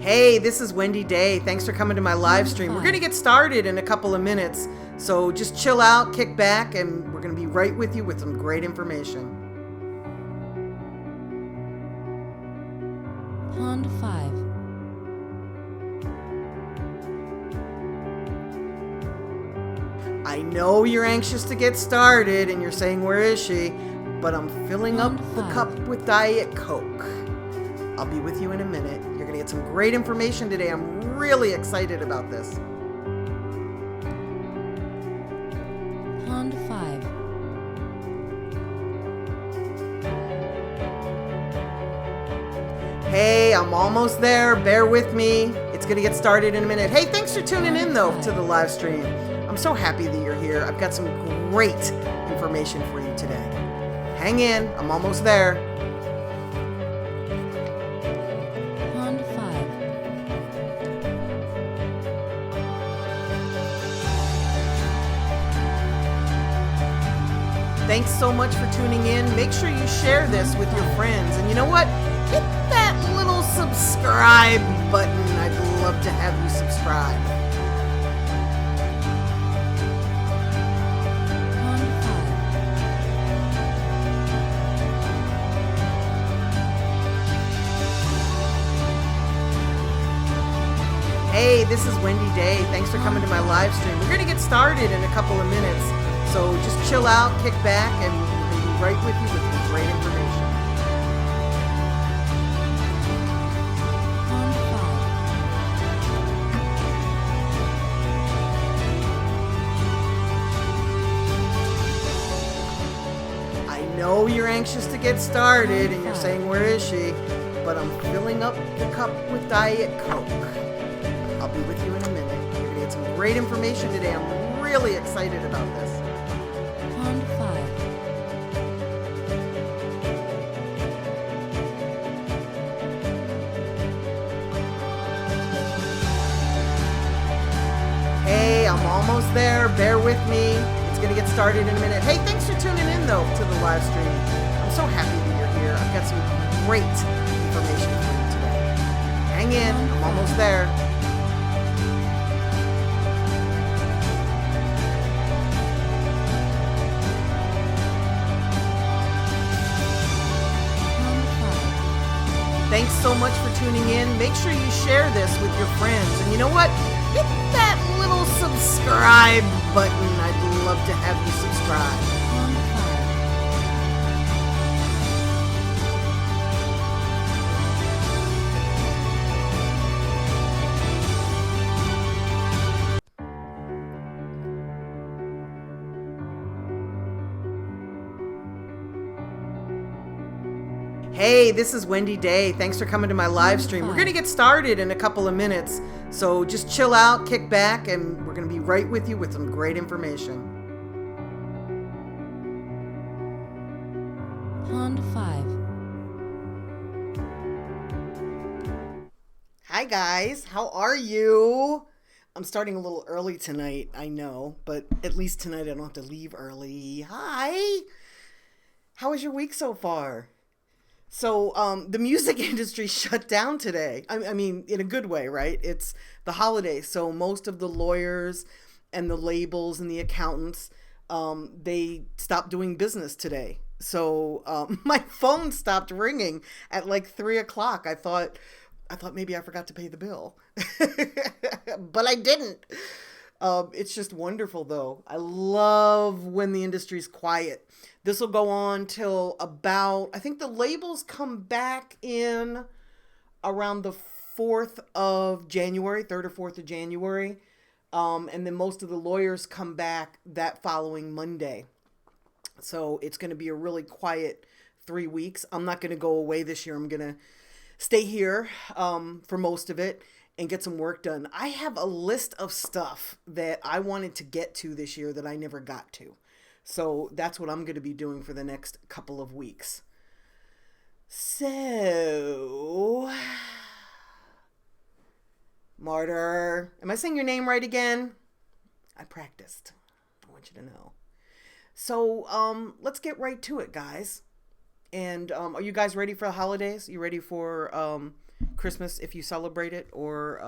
Hey, this is Wendy Day. Thanks for coming to my live stream. We're going to get started in a couple of minutes, so just chill out, kick back, and we're going to be right with you with some great information. Pond 5. I know you're anxious to get started, and you're saying, where is she? But I'm filling up the cup with Diet Coke. I'll be with you in a minute. You're going to get some great information today. I'm really excited about this. Pond 5. Hey, I'm almost there. Bear with me. It's going to get started in a minute. Hey, thanks for tuning in, though, to the live stream. I'm so happy that you're here. I've got some great information for you today. Hang in. I'm almost there. Pond 5. Thanks so much for tuning in. Make sure you share this with your friends. And you know what? Hit that little subscribe button. I'd love to have you subscribe. Pond 5. Hey, this is Wendy Day. Thanks for coming to my live stream. We're going to get started in a couple of minutes. So just chill out, kick back, and we're going to be right with you with some great information. Pond 5. I know you're anxious to get started, and you're saying, where is she? But I'm filling up the cup with Diet Coke. I'll be with you in a minute. You're going to get some great information today. I'm really excited about this. Pond 5. Hey, I'm almost there. Bear with me. It's going to get started in a minute. Hey, thanks for tuning in, though, to the live stream. I'm so happy that you're here. I've got some great information for you today. Hang in. I'm almost there. Thanks so much for tuning in. Make sure you share this with your friends. And you know what? Hit that little subscribe button. I'd love to have you subscribe. Pond 5. Hey, this is Wendy Day. Thanks for coming to my live stream. We're going to get started in a couple of minutes. So just chill out, kick back, and we're going to be right with you with some great information. Pond 5. Hi, guys. How are you? I'm starting a little early tonight, I know, but at least tonight I don't have to leave early. Hi. How was your week so far? So the music industry shut down today. I mean, in a good way, right? It's the holidays. So most of the lawyers and the labels and the accountants, they stopped doing business today. So my phone stopped ringing at like 3 o'clock. I thought maybe I forgot to pay the bill, but I didn't. It's just wonderful, though. I love when the industry's quiet. This will go on till about, I think the labels come back in around the 4th of January, 3rd or 4th of January. And then most of the lawyers come back that following Monday. So it's going to be a really quiet 3 weeks. I'm not going to go away this year. I'm going to stay here for most of it and get some work done. I have a list of stuff that I wanted to get to this year that I never got to. So that's what I'm going to be doing for the next couple of weeks. So, Martyr, am I saying your name right again? I practiced. I want you to know. So, let's get right to it, guys. And are you guys ready for the holidays? You ready for Christmas if you celebrate it, or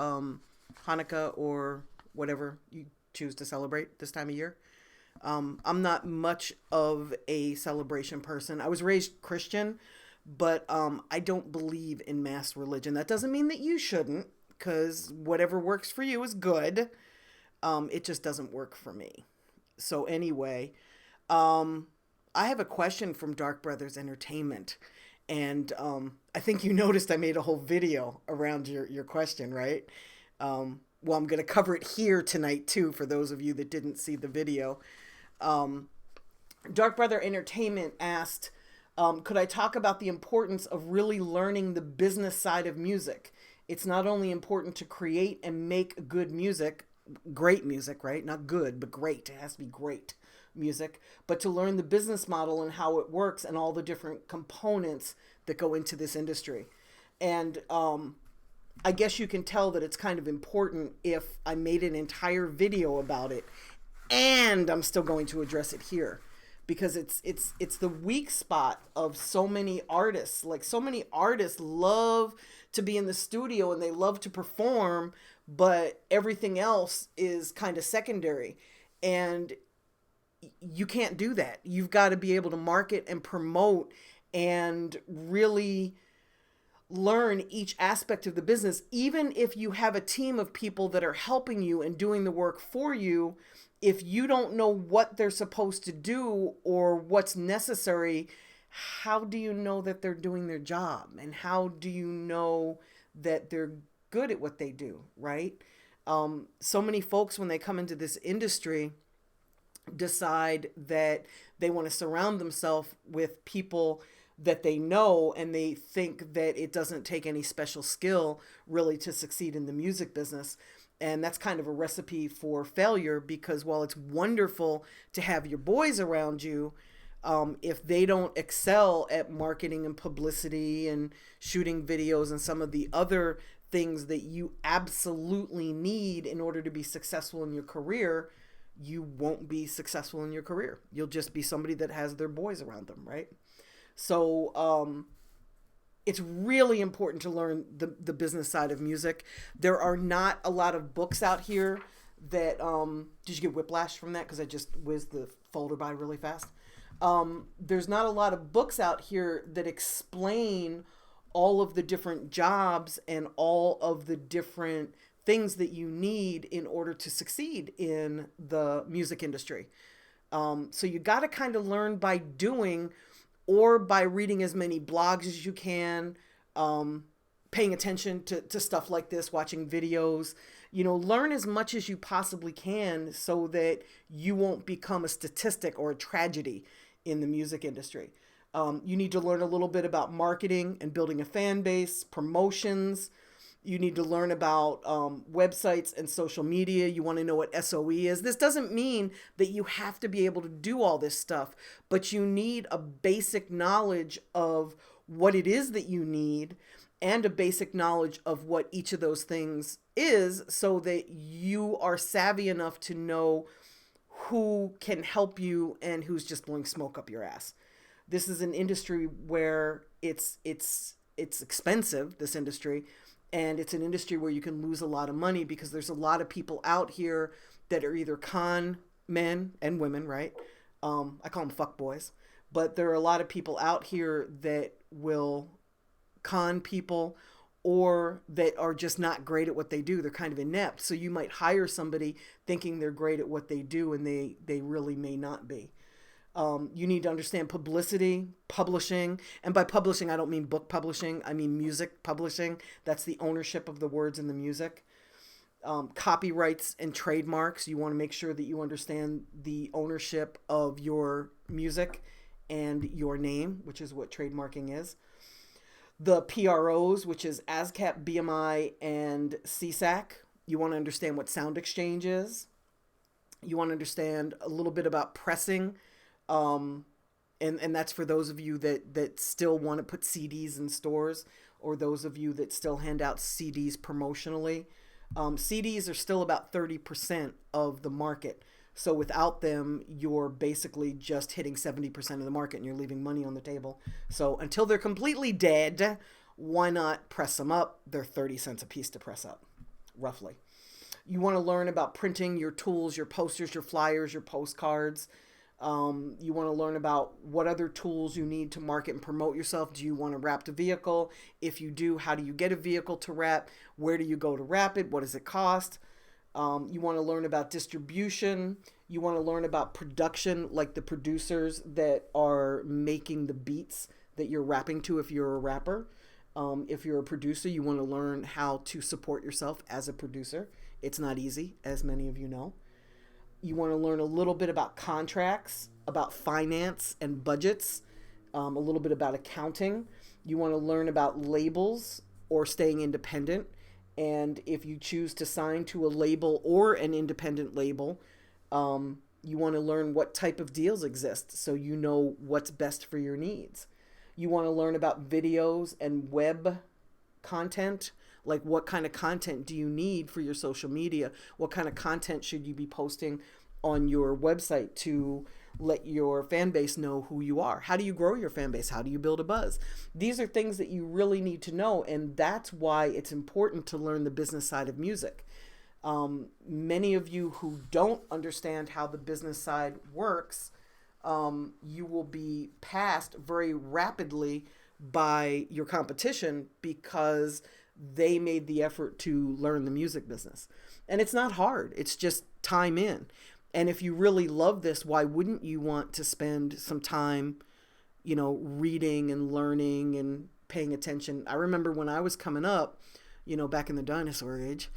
Hanukkah, or whatever you choose to celebrate this time of year. I'm not much of a celebration person. I was raised Christian, but I don't believe in mass religion. That doesn't mean that you shouldn't, because whatever works for you is good. It just doesn't work for me. So anyway, I have a question from Dark Brothers Entertainment. And I think you noticed I made a whole video around your question, right? Well, I'm going to cover it here tonight, too, for those of you that didn't see the video. Dark Brother Entertainment asked, could I talk about the importance of really learning the business side of music? It's not only important to create and make good music, great music, right? Not good, but great. It has to be great music, but to learn the business model and how it works and all the different components that go into this industry. And I guess you can tell that it's kind of important if I made an entire video about it, and I'm still going to address it here, because it's the weak spot of so many artists. Like, so many artists love to be in the studio and they love to perform, but everything else is kind of secondary. And you can't do that. You've got to be able to market and promote and really learn each aspect of the business. Even if you have a team of people that are helping you and doing the work for you, if you don't know what they're supposed to do or what's necessary, how do you know that they're doing their job? And how do you know that they're good at what they do, right? So many folks, when they come into this industry, decide that they want to surround themselves with people that they know, and they think that it doesn't take any special skill really to succeed in the music business. And that's kind of a recipe for failure, because while it's wonderful to have your boys around you, if they don't excel at marketing and publicity and shooting videos and some of the other things that you absolutely need in order to be successful in your career, you won't be successful in your career. You'll just be somebody that has their boys around them, right? So it's really important to learn the business side of music. There are not a lot of books out here that, did you get whiplash from that? Because I just whizzed the folder by really fast. There's not a lot of books out here that explain all of the different jobs and all of the different things that you need in order to succeed in the music industry. So you got to kind of learn by doing, or by reading as many blogs as you can, paying attention to stuff like this, watching videos. Learn as much as you possibly can so that you won't become a statistic or a tragedy in the music industry. You need to learn a little bit about marketing and building a fan base, promotions. You need to learn about websites and social media. You want to know what SOE is. This doesn't mean that you have to be able to do all this stuff, but you need a basic knowledge of what it is that you need, and a basic knowledge of what each of those things is, so that you are savvy enough to know who can help you and who's just blowing smoke up your ass. This is an industry where it's expensive, this industry. And it's an industry where you can lose a lot of money, because there's a lot of people out here that are either con men and women, right? I call them fuck boys. But there are a lot of people out here that will con people, or that are just not great at what they do. They're kind of inept. So you might hire somebody thinking they're great at what they do, and they really may not be. You need to understand publicity, publishing. And by publishing, I don't mean book publishing. I mean music publishing. That's the ownership of the words in the music. Copyrights and trademarks. You want to make sure that you understand the ownership of your music and your name, which is what trademarking is. The PROs, which is ASCAP, BMI, and CSAC. You want to understand what Sound Exchange is. You want to understand a little bit about pressing. And that's for those of you that still want to put CDs in stores, or those of you that still hand out CDs promotionally. CDs are still about 30% of the market. So without them, you're basically just hitting 70% of the market, and you're leaving money on the table. So until they're completely dead, why not press them up? They're 30 cents a piece to press up, roughly. You want to learn about printing, your tools, your posters, your flyers, your postcards. You want to learn about what other tools you need to market and promote yourself. Do you want to wrap the vehicle? If you do, how do you get a vehicle to wrap? Where do you go to wrap it? What does it cost? You want to learn about distribution. You want to learn about production, like the producers that are making the beats that you're rapping to if you're a rapper. If you're a producer, you want to learn how to support yourself as a producer. It's not easy, as many of you know. You want to learn a little bit about contracts, about finance and budgets, a little bit about accounting. You want to learn about labels or staying independent. And if you choose to sign to a label or an independent label, you want to learn what type of deals exist so you know what's best for your needs. You want to learn about videos and web content. Like, what kind of content do you need for your social media? What kind of content should you be posting on your website to let your fan base know who you are? How do you grow your fan base? How do you build a buzz? These are things that you really need to know, and that's why it's important to learn the business side of music. Many of you who don't understand how the business side works, you will be passed very rapidly by your competition because they made the effort to learn the music business. And it's not hard. It's just time in. And if you really love this, why wouldn't you want to spend some time, reading and learning and paying attention? I remember when I was coming up, back in the dinosaur age,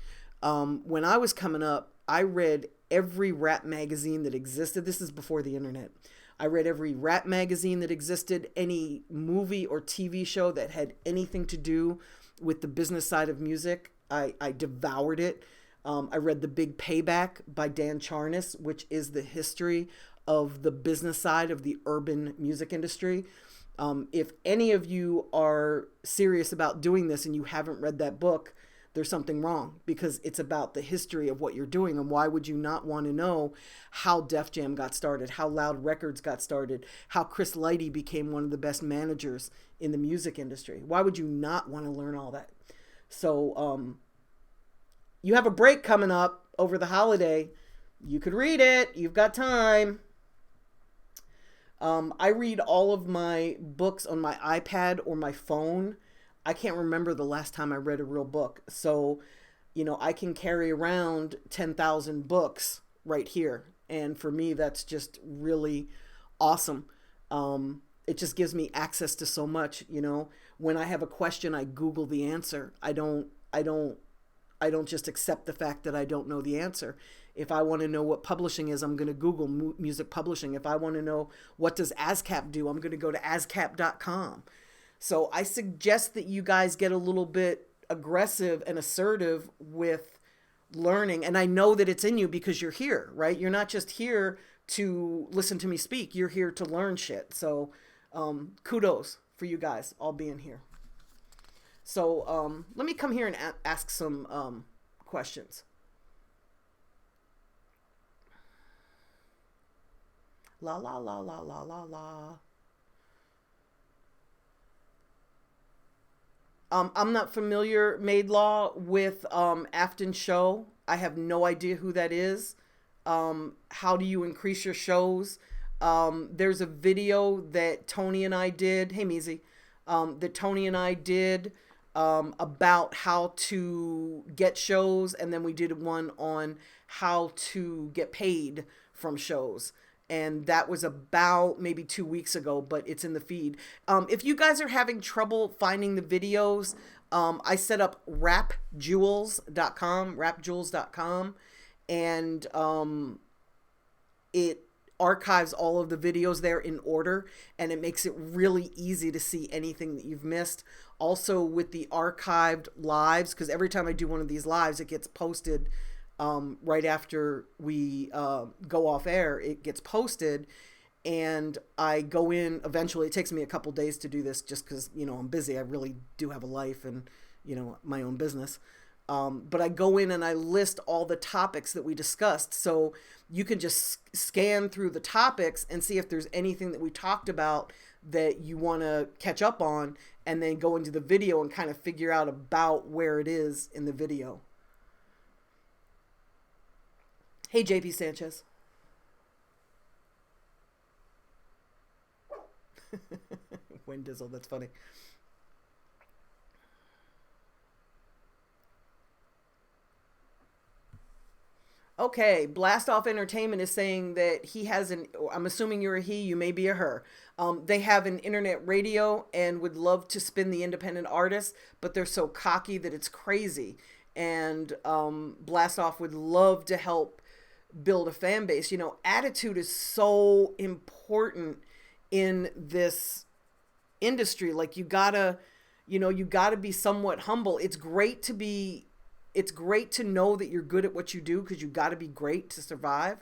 when I was coming up, I read every rap magazine that existed. This is before the internet. I read every rap magazine that existed, any movie or TV show that had anything to do with the business side of music. I devoured it. I read The Big Payback by Dan Charnas, which is the history of the business side of the urban music industry. If any of you are serious about doing this and you haven't read that book, there's something wrong, because it's about the history of what you're doing. And why would you not want to know how Def Jam got started, how Loud Records got started, how Chris Lighty became one of the best managers in the music industry? Why would you not want to learn all that? So you have a break coming up over the holiday. You could read it. You've got time. I read all of my books on my iPad or my phone. I can't remember the last time I read a real book. So, I can carry around 10,000 books right here. And for me, that's just really awesome. It just gives me access to so much. When I have a question, I Google the answer. I don't just accept the fact that I don't know the answer. If I want to know what publishing is, I'm going to Google music publishing. If I want to know what does ASCAP do, I'm going to go to ascap.com. So I suggest that you guys get a little bit aggressive and assertive with learning. And I know that it's in you because you're here, right? You're not just here to listen to me speak. You're here to learn shit. So kudos for you guys all being here. So let me come here and ask some questions. La, la, la, la, la, la, la. I'm not familiar, Maidlaw, with Afton Show. I have no idea who that is. How do you increase your shows? There's a video that Tony and I did. Hey, Meezy. That Tony and I did about how to get shows. And then we did one on how to get paid from shows. And that was about maybe 2 weeks ago, but it's in the feed. If you guys are having trouble finding the videos, I set up rapjewels.com, and it archives all of the videos there in order, and it makes it really easy to see anything that you've missed. Also with the archived lives, because every time I do one of these lives, it gets posted right after we go off air. It gets posted, and I go in eventually. It takes me a couple days to do this just because, I'm busy. I really do have a life and, my own business. But I go in and I list all the topics that we discussed. So you can just scan through the topics and see if there's anything that we talked about that you want to catch up on, and then go into the video and kind of figure out about where it is in the video. Hey, JP Sanchez. Wendy, that's funny. Okay, Blast Off Entertainment is saying that he has I'm assuming you're a he, you may be a her. They have an internet radio and would love to spin the independent artists, but they're so cocky that it's crazy. And Blast Off would love to help build a fan base. You know, attitude is so important in this industry. Like, you gotta be somewhat humble. It's great to know that you're good at what you do, because you got to be great to survive.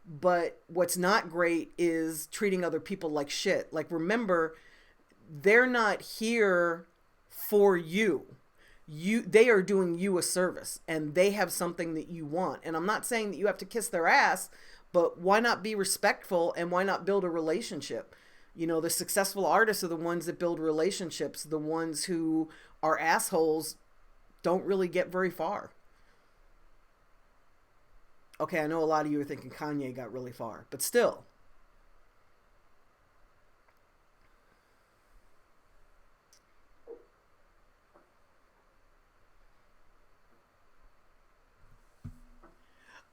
But what's not great is treating other people like shit. Like, remember, they're not here for you. They are doing you a service, and they have something that you want. And I'm not saying that you have to kiss their ass, but why not be respectful, and why not build a relationship? You know, the successful artists are the ones that build relationships. The ones who are assholes don't really get very far. Okay, I know a lot of you are thinking Kanye got really far, but still.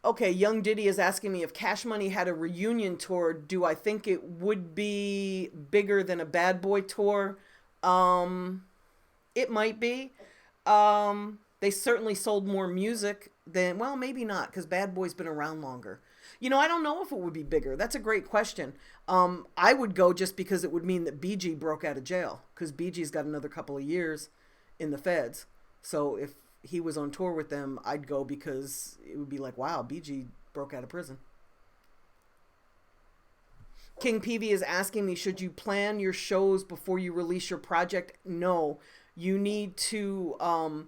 Okay, Young Diddy is asking me if Cash Money had a reunion tour, do I think it would be bigger than a Bad Boy tour? It might be. They certainly sold more music than, well, maybe not, because Bad Boy's been around longer. You know, I don't know if it would be bigger. That's a great question. I would go just because it would mean that BG broke out of jail, because BG's got another couple of years in the feds. So if he was on tour with them, I'd go because it would be like, wow, BG broke out of prison. King Peavy is asking me, should you plan your shows before you release your project? No. You need to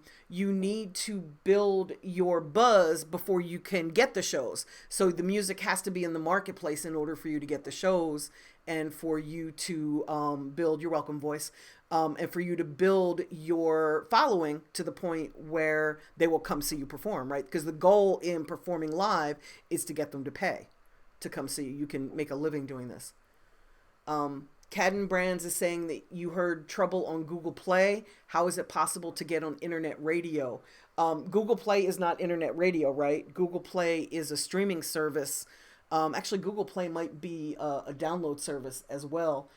build your buzz before you can get the shows. So the music has to be in the marketplace in order for you to get the shows, and for you to build your welcome voice, and for you to build your following to the point where they will come see you perform, right? Because the goal in performing live is to get them to pay to come see you. You can make a living doing this. Cadden Brands is saying that you heard trouble on Google Play. How is it possible to get on internet radio? Google Play is not internet radio, right? Google Play is a streaming service. Actually, Google Play might be a download service as well.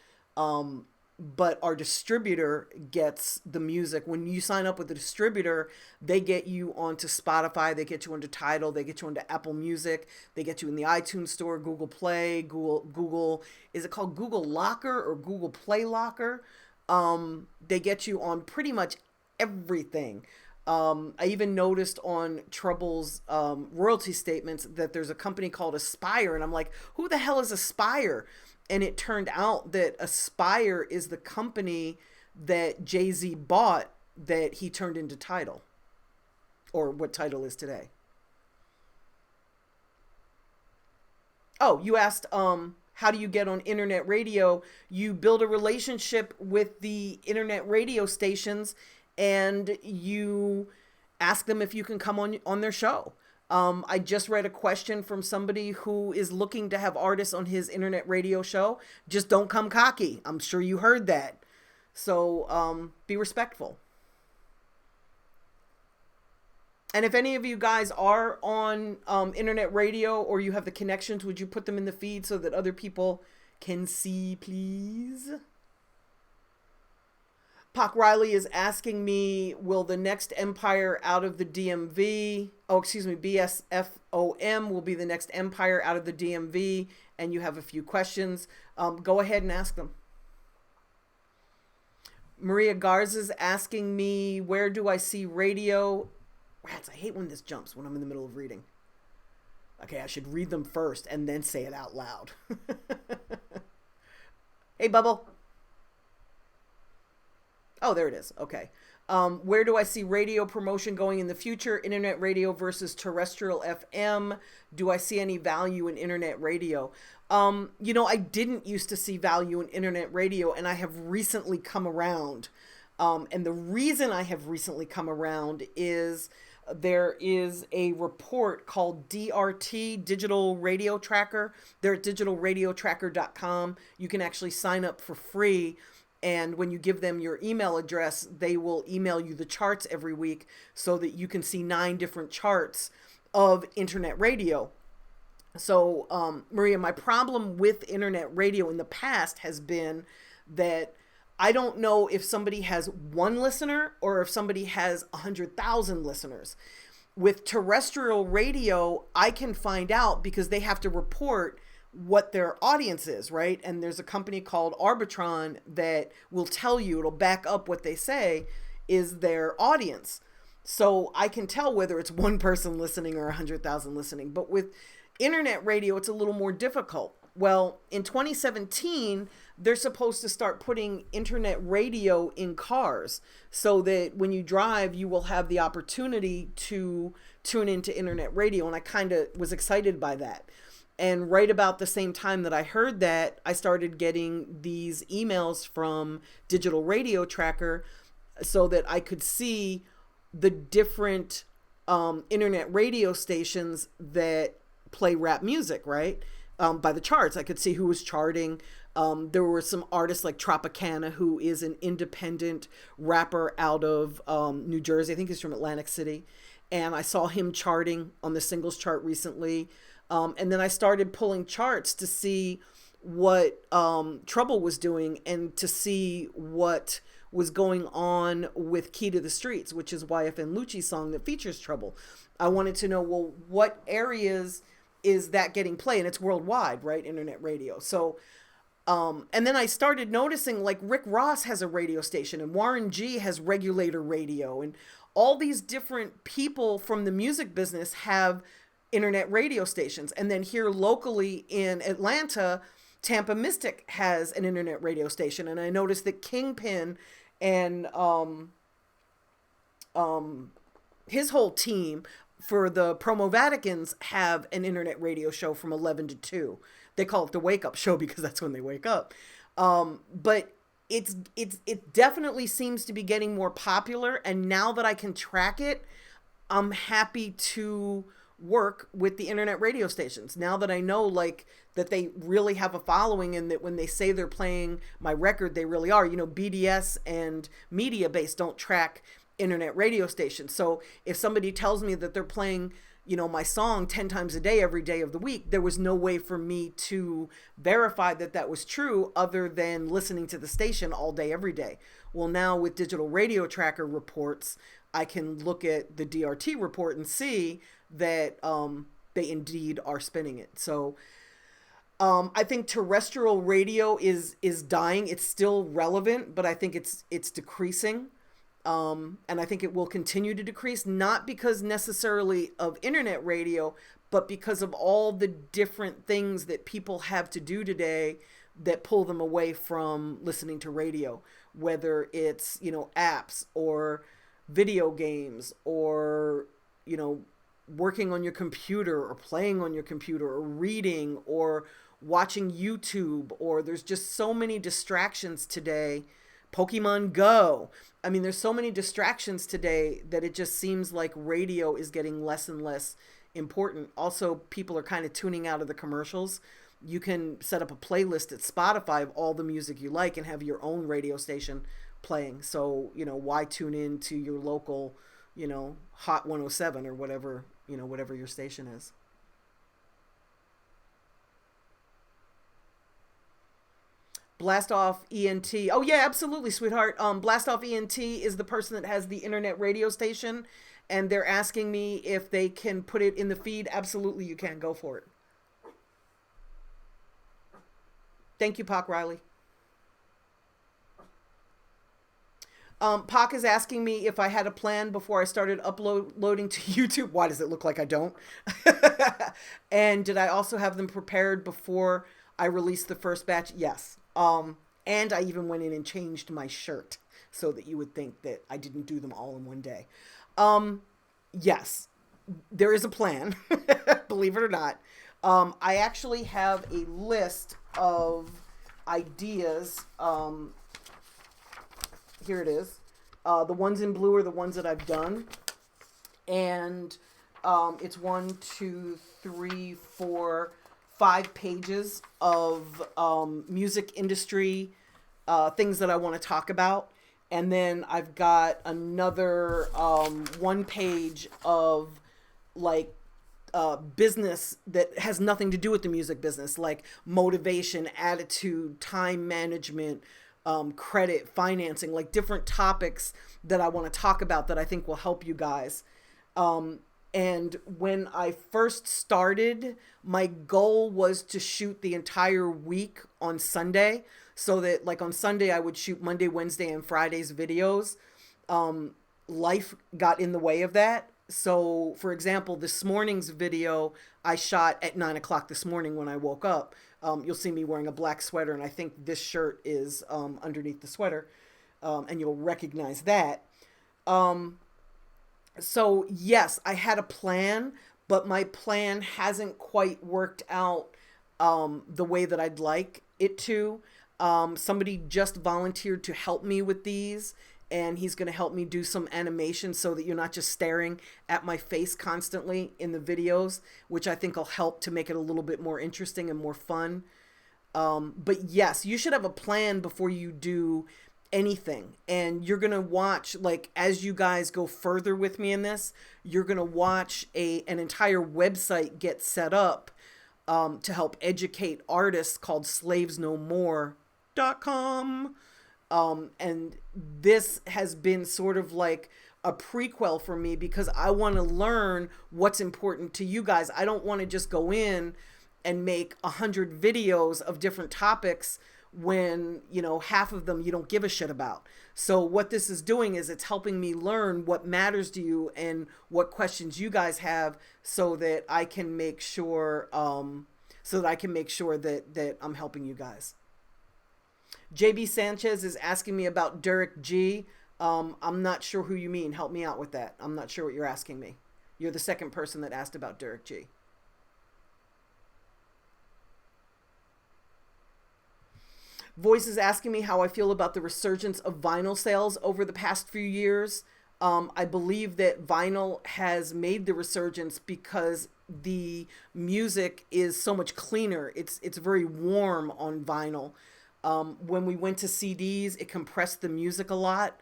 But our distributor gets the music. When you sign up with the distributor, they get you onto Spotify, they get you onto Tidal, they get you onto Apple Music, they get you in the iTunes Store, Google Play, Google, is it called Google Locker or Google Play Locker? They get you on pretty much everything. I even noticed on Trouble's royalty statements that there's a company called Aspire, and I'm like, who the hell is Aspire? And it turned out that Aspire is the company that Jay-Z bought that he turned into Tidal, or what Tidal is today. Oh, you asked, how do you get on internet radio? You build a relationship with the internet radio stations, and you ask them if you can come on their show. I just read a question from somebody who is looking to have artists on his internet radio show. Just don't come cocky. I'm sure you heard that. So be respectful. And if any of you guys are on internet radio, or you have the connections, would you put them in the feed so that other people can see, please? Pac Riley is asking me, will the next empire out of the DMV, BSFOM will be the next empire out of the DMV, and you have a few questions. Go ahead and ask them. Maria Garza is asking me, where do I see radio? Rats, I hate when this jumps when I'm in the middle of reading. Okay, I should read them first and then say it out loud. Hey, Bubble. Oh, there it is. Okay. Where do I see radio promotion going in the future? Internet radio versus terrestrial FM. Do I see any value in internet radio? I didn't used to see value in internet radio, and I have recently come around. And the reason I have recently come around is there is a report called DRT, Digital Radio Tracker. They're at digitalradiotracker.com. You can actually sign up for free. And when you give them your email address, they will email you the charts every week so that you can see 9 different charts of internet radio. So, Maria, my problem with internet radio in the past has been that I don't know if somebody has 1 listener or if somebody has 100,000 listeners. With terrestrial radio, I can find out because they have to report what their audience is, right? And there's a company called Arbitron that will tell you, it'll back up what they say is their audience. So I can tell whether it's 1 person listening or 100,000 listening. But with internet radio, it's a little more difficult. Well, in 2017, they're supposed to start putting internet radio in cars so that when you drive, you will have the opportunity to tune into internet radio. And I kind of was excited by that. And right about the same time that I heard that, I started getting these emails from Digital Radio Tracker so that I could see the different internet radio stations that play rap music, right? By the charts. I could see who was charting. There were some artists like Tropicana, who is an independent rapper out of New Jersey. I think he's from Atlantic City. And I saw him charting on the singles chart recently. And then I started pulling charts to see what Trouble was doing and to see what was going on with Key to the Streets, which is YFN Lucci's song that features Trouble. I wanted to know, well, what areas is that getting play? And it's worldwide, right? Internet radio. So, and then I started noticing like Rick Ross has a radio station and Warren G has Regulator Radio, and all these different people from the music business have internet radio stations. And then here locally in Atlanta, Tampa Mystic has an internet radio station. And I noticed that Kingpin and his whole team for the Promo Vaticans have an internet radio show from 11 to 2. They call it the Wake Up Show because that's when they wake up. But it definitely seems to be getting more popular. And now that I can track it, I'm happy to work with the internet radio stations. Now that I know like that they really have a following and that when they say they're playing my record, they really are. BDS and Media Base don't track internet radio stations. So if somebody tells me that they're playing, my song 10 times a day, every day of the week, there was no way for me to verify that that was true other than listening to the station all day, every day. Well, now with Digital Radio Tracker reports, I can look at the DRT report and see that they indeed are spinning it. So I think terrestrial radio is dying. It's still relevant, but I think it's decreasing. And I think it will continue to decrease, not because necessarily of internet radio, but because of all the different things that people have to do today that pull them away from listening to radio, whether it's, apps or video games or, working on your computer or playing on your computer or reading or watching YouTube, or there's just so many distractions today. Pokemon Go. I mean, there's so many distractions today that it just seems like radio is getting less and less important. Also, people are kind of tuning out of the commercials. You can set up a playlist at Spotify of all the music you like and have your own radio station playing. So, why tune in to your local, Hot 107 or whatever, whatever your station is. Blast Off ENT. Oh yeah, absolutely, sweetheart. Blast Off ENT is the person that has the internet radio station, and they're asking me if they can put it in the feed. Absolutely, you can. Go for it. Thank you, Pac Riley. Pac is asking me if I had a plan before I started uploading to YouTube. Why does it look like I don't? And did I also have them prepared before I released the first batch? Yes. And I even went in and changed my shirt. so that you would think that I didn't do them all in one day. Yes, there is a plan, believe it or not. I actually have a list of ideas. Here it is. The ones in blue are the ones that I've done. And it's 1, 2, 3, 4, 5 pages of music industry things that I want to talk about. And then I've got another 1 page of like business that has nothing to do with the music business, like motivation, attitude, time management, credit, financing, like different topics that I want to talk about that I think will help you guys. And when I first started, my goal was to shoot the entire week on Sunday, so that like on Sunday I would shoot Monday, Wednesday, and Friday's videos. Life got in the way of that. So for example, this morning's video I shot at 9 o'clock this morning when I woke up. You'll see me wearing a black sweater, and I think this shirt is underneath the sweater, and you'll recognize that. So yes, I had a plan, but my plan hasn't quite worked out the way that I'd like it to. Somebody just volunteered to help me with these, and he's going to help me do some animation so that you're not just staring at my face constantly in the videos, which I think will help to make it a little bit more interesting and more fun. But yes, you should have a plan before you do anything. And you're going to watch, like, as you guys go further with me in this, you're going to watch an entire website get set up to help educate artists called slavesnomore.com. And this has been sort of like a prequel for me because I want to learn what's important to you guys. I don't want to just go in and make 100 videos of different topics when, you know, half of them you don't give a shit about. So what this is doing is it's helping me learn what matters to you and what questions you guys have, so that I can make sure that I'm helping you guys. JB Sanchez is asking me about Derek G. I'm not sure who you mean. Help me out with that. I'm not sure what you're asking me. You're the second person that asked about Derek G. Voice is asking me how I feel about the resurgence of vinyl sales over the past few years. I believe that vinyl has made the resurgence because the music is so much cleaner. It's very warm on vinyl. When we went to CDs, it compressed the music a lot.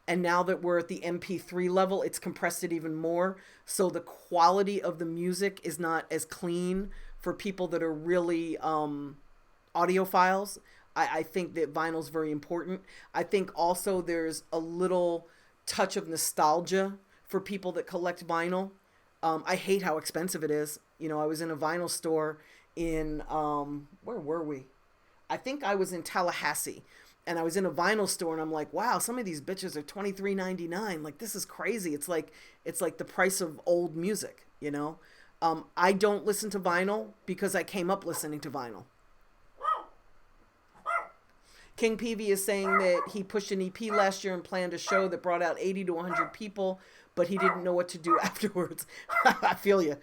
And now that we're at the MP3 level, it's compressed it even more. So the quality of the music is not as clean for people that are really audiophiles. I think that vinyl is very important. I think also there's a little touch of nostalgia for people that collect vinyl. I hate how expensive it is. You know, I was in a vinyl store in, where were we? I think I was in Tallahassee, and I was in a vinyl store, and I'm like, wow, some of these bitches are $23.99. Like, this is crazy. It's like the price of old music, you know? I don't listen to vinyl because I came up listening to vinyl. King Peavy is saying that he pushed an EP last year and planned a show that brought out 80 to 100 people, but he didn't know what to do afterwards. I feel you.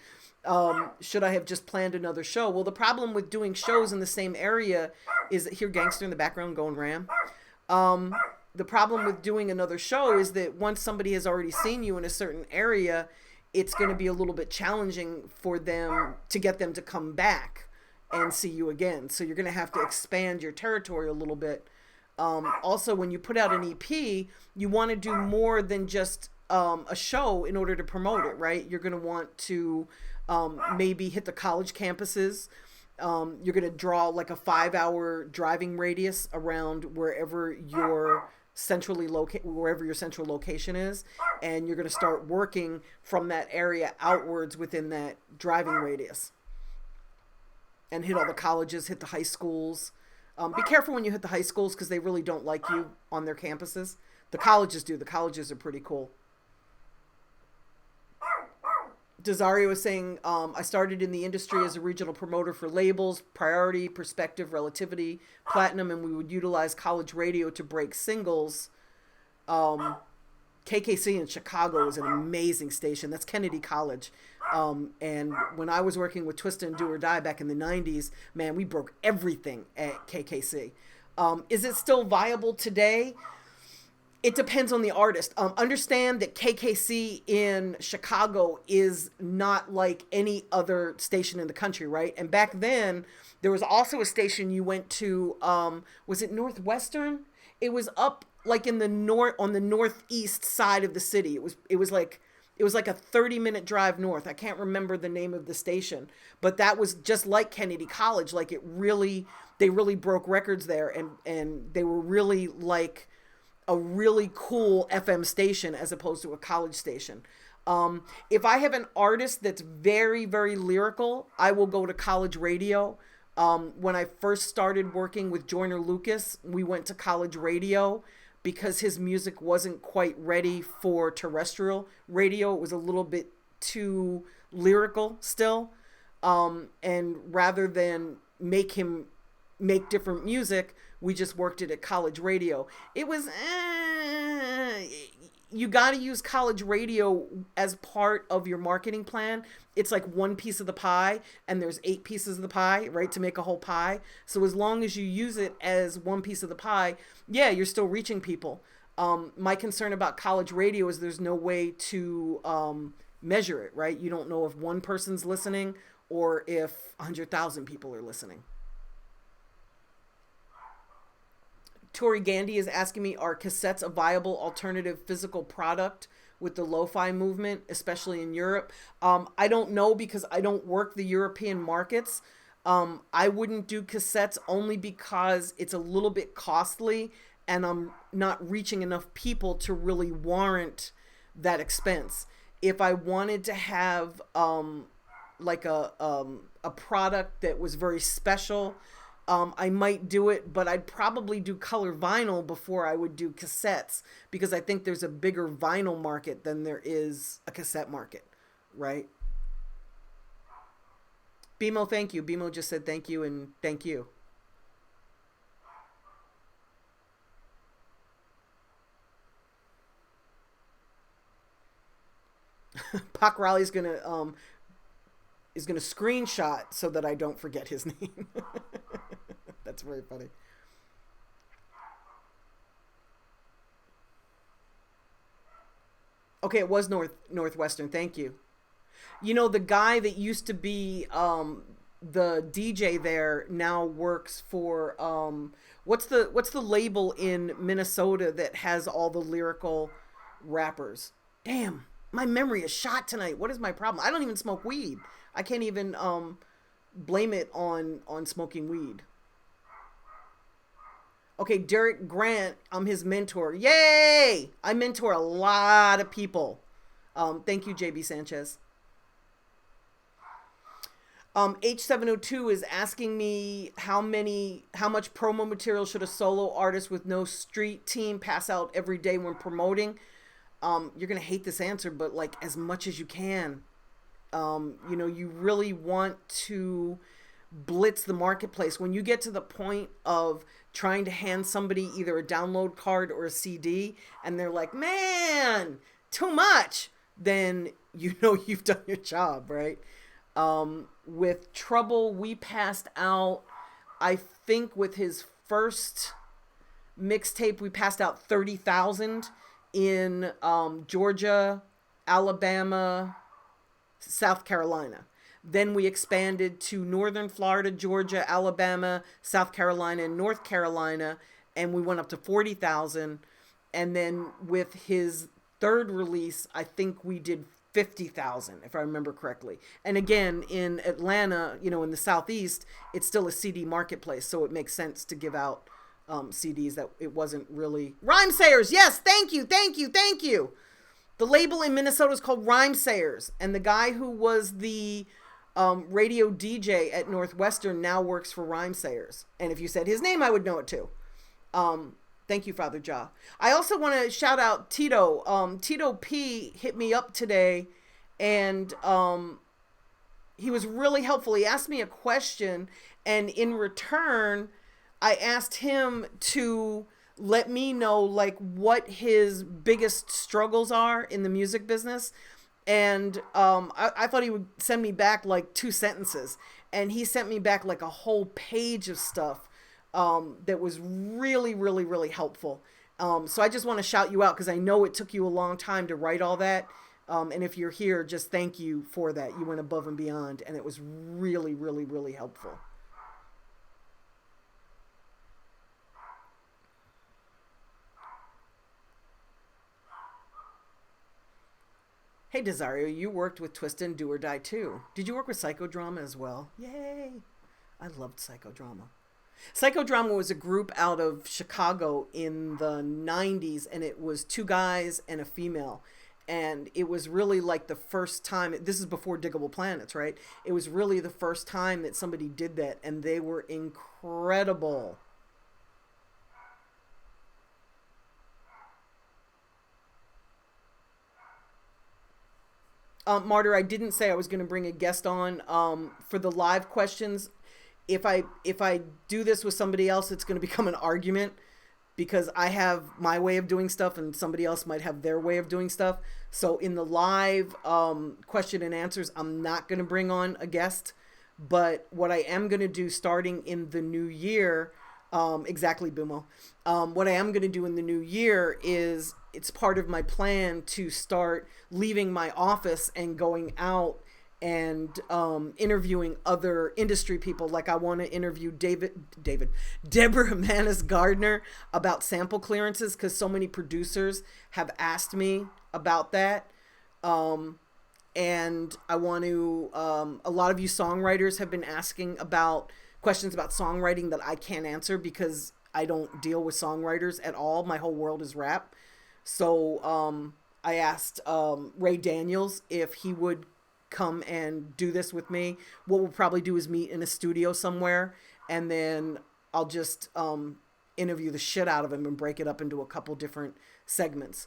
Should I have just planned another show? Well, the problem with doing shows in the same area is that, here, gangster in the background going ram. The problem with doing another show is that once somebody has already seen you in a certain area, it's going to be a little bit challenging for them to get them to come back and see you again. So you're going to have to expand your territory a little bit. Also, when you put out an EP, you want to do more than just a show in order to promote it, right? You're going to want to maybe hit the college campuses. You're going to draw like a 5-hour driving radius around wherever your central location is, and you're going to start working from that area outwards within that driving radius, and hit all the colleges, hit the high schools. Be careful when you hit the high schools because they really don't like you on their campuses. The colleges do. The colleges are pretty cool. Desario is saying, I started in the industry as a regional promoter for labels, Priority, Perspective, Relativity, Platinum, and we would utilize college radio to break singles. KKC in Chicago is an amazing station. That's Kennedy College. And when I was working with Twista and Do or Die back in the 90s, man, we broke everything at KKC. Is it still viable today? It depends on the artist. Understand that KKC in Chicago is not like any other station in the country, right? And back then, there was also a station you went to, was it Northwestern? It was up like in the on the northeast side of the city. It was like a 30-minute drive north. I can't remember the name of the station, but that was just like Kennedy College. Like they really broke records there, and they were really like a really cool FM station as opposed to a college station. If I have an artist that's very, very lyrical, I will go to college radio. When I first started working with Joyner Lucas, we went to college radio because his music wasn't quite ready for terrestrial radio. It was a little bit too lyrical still. And rather than make him make different music, we just worked it at college radio. It was, you got to use college radio as part of your marketing plan. It's like one piece of the pie, and there's 8 pieces of the pie, right, to make a whole pie. So as long as you use it as one piece of the pie, yeah, you're still reaching people. My concern about college radio is there's no way to measure it, right? You don't know if one person's listening or if 100,000 people are listening. Tori Gandy is asking me, are cassettes a viable alternative physical product with the lo-fi movement, especially in Europe? I don't know because I don't work the European markets. I wouldn't do cassettes only because it's a little bit costly and I'm not reaching enough people to really warrant that expense. If I wanted to have like a product that was very special, I might do it, but I'd probably do color vinyl before I would do cassettes because I think there's a bigger vinyl market than there is a cassette market, right? BMO, thank you. BMO just said thank you and thank you. Pac Raleigh is gonna screenshot so that I don't forget his name. That's very funny. Okay, it was Northwestern. Thank you. You know, the guy that used to be the DJ there now works for what's the label in Minnesota that has all the lyrical rappers? Damn, my memory is shot tonight. What is my problem? I don't even smoke weed. I can't even blame it on smoking weed. Okay, Derek Grant, I'm his mentor. Yay! I mentor a lot of people. Thank you, JB Sanchez. H702 is asking me how much promo material should a solo artist with no street team pass out every day when promoting? You're going to hate this answer, but like as much as you can. You know, you really want to blitz the marketplace. When you get to the point of trying to hand somebody either a download card or a CD and they're like, man, too much, then you know you've done your job, right? With Trouble, we passed out, I think with his first mixtape, we passed out 30,000 in Georgia, Alabama, South Carolina. Then we expanded to Northern Florida, Georgia, Alabama, South Carolina, and North Carolina, and we went up to 40,000. And then with his third release, I think we did 50,000, if I remember correctly. And again, in Atlanta, you know, in the Southeast, it's still a CD marketplace, so it makes sense to give out CDs that it wasn't really... Rhymesayers, yes, thank you. The label in Minnesota is called Rhymesayers, and the guy who was the radio DJ at Northwestern now works for Rhymesayers. And if you said his name, I would know it too. Thank you, Father Ja. I also want to shout out Tito. Tito P hit me up today, and he was really helpful. He asked me a question, and in return, I asked him to let me know like what his biggest struggles are in the music business. And I thought he would send me back like 2 sentences, and he sent me back like a whole page of stuff that was really, really, really helpful. So I just want to shout you out because I know it took you a long time to write all that. And if you're here, just thank you for that. You went above and beyond, and it was really, really, really helpful. Hey, Desario, you worked with Twist and Do or Die too. Did you work with Psychodrama as well? Yay! I loved Psychodrama. Psychodrama was a group out of Chicago in the 90s, and it was 2 guys and a female. And it was really like the first time, this is before Diggable Planets, right? It was really the first time that somebody did that, and they were incredible. Martyr, I didn't say I was going to bring a guest on for the live questions. If I do this with somebody else, it's going to become an argument because I have my way of doing stuff and somebody else might have their way of doing stuff. So in the live question and answers, I'm not going to bring on a guest. But what I am going to do starting in the new year, exactly, Bumo. What I am going to do in the new year is it's part of my plan to start leaving my office and going out and interviewing other industry people. Like I want to interview Deborah Manis Gardner about sample clearances because so many producers have asked me about that. And I want to, a lot of you songwriters have been asking about questions about songwriting that I can't answer because I don't deal with songwriters at all. My whole world is rap. So I asked Ray Daniels if he would come and do this with me. What we'll probably do is meet in a studio somewhere, and then I'll just interview the shit out of him and break it up into a couple different segments.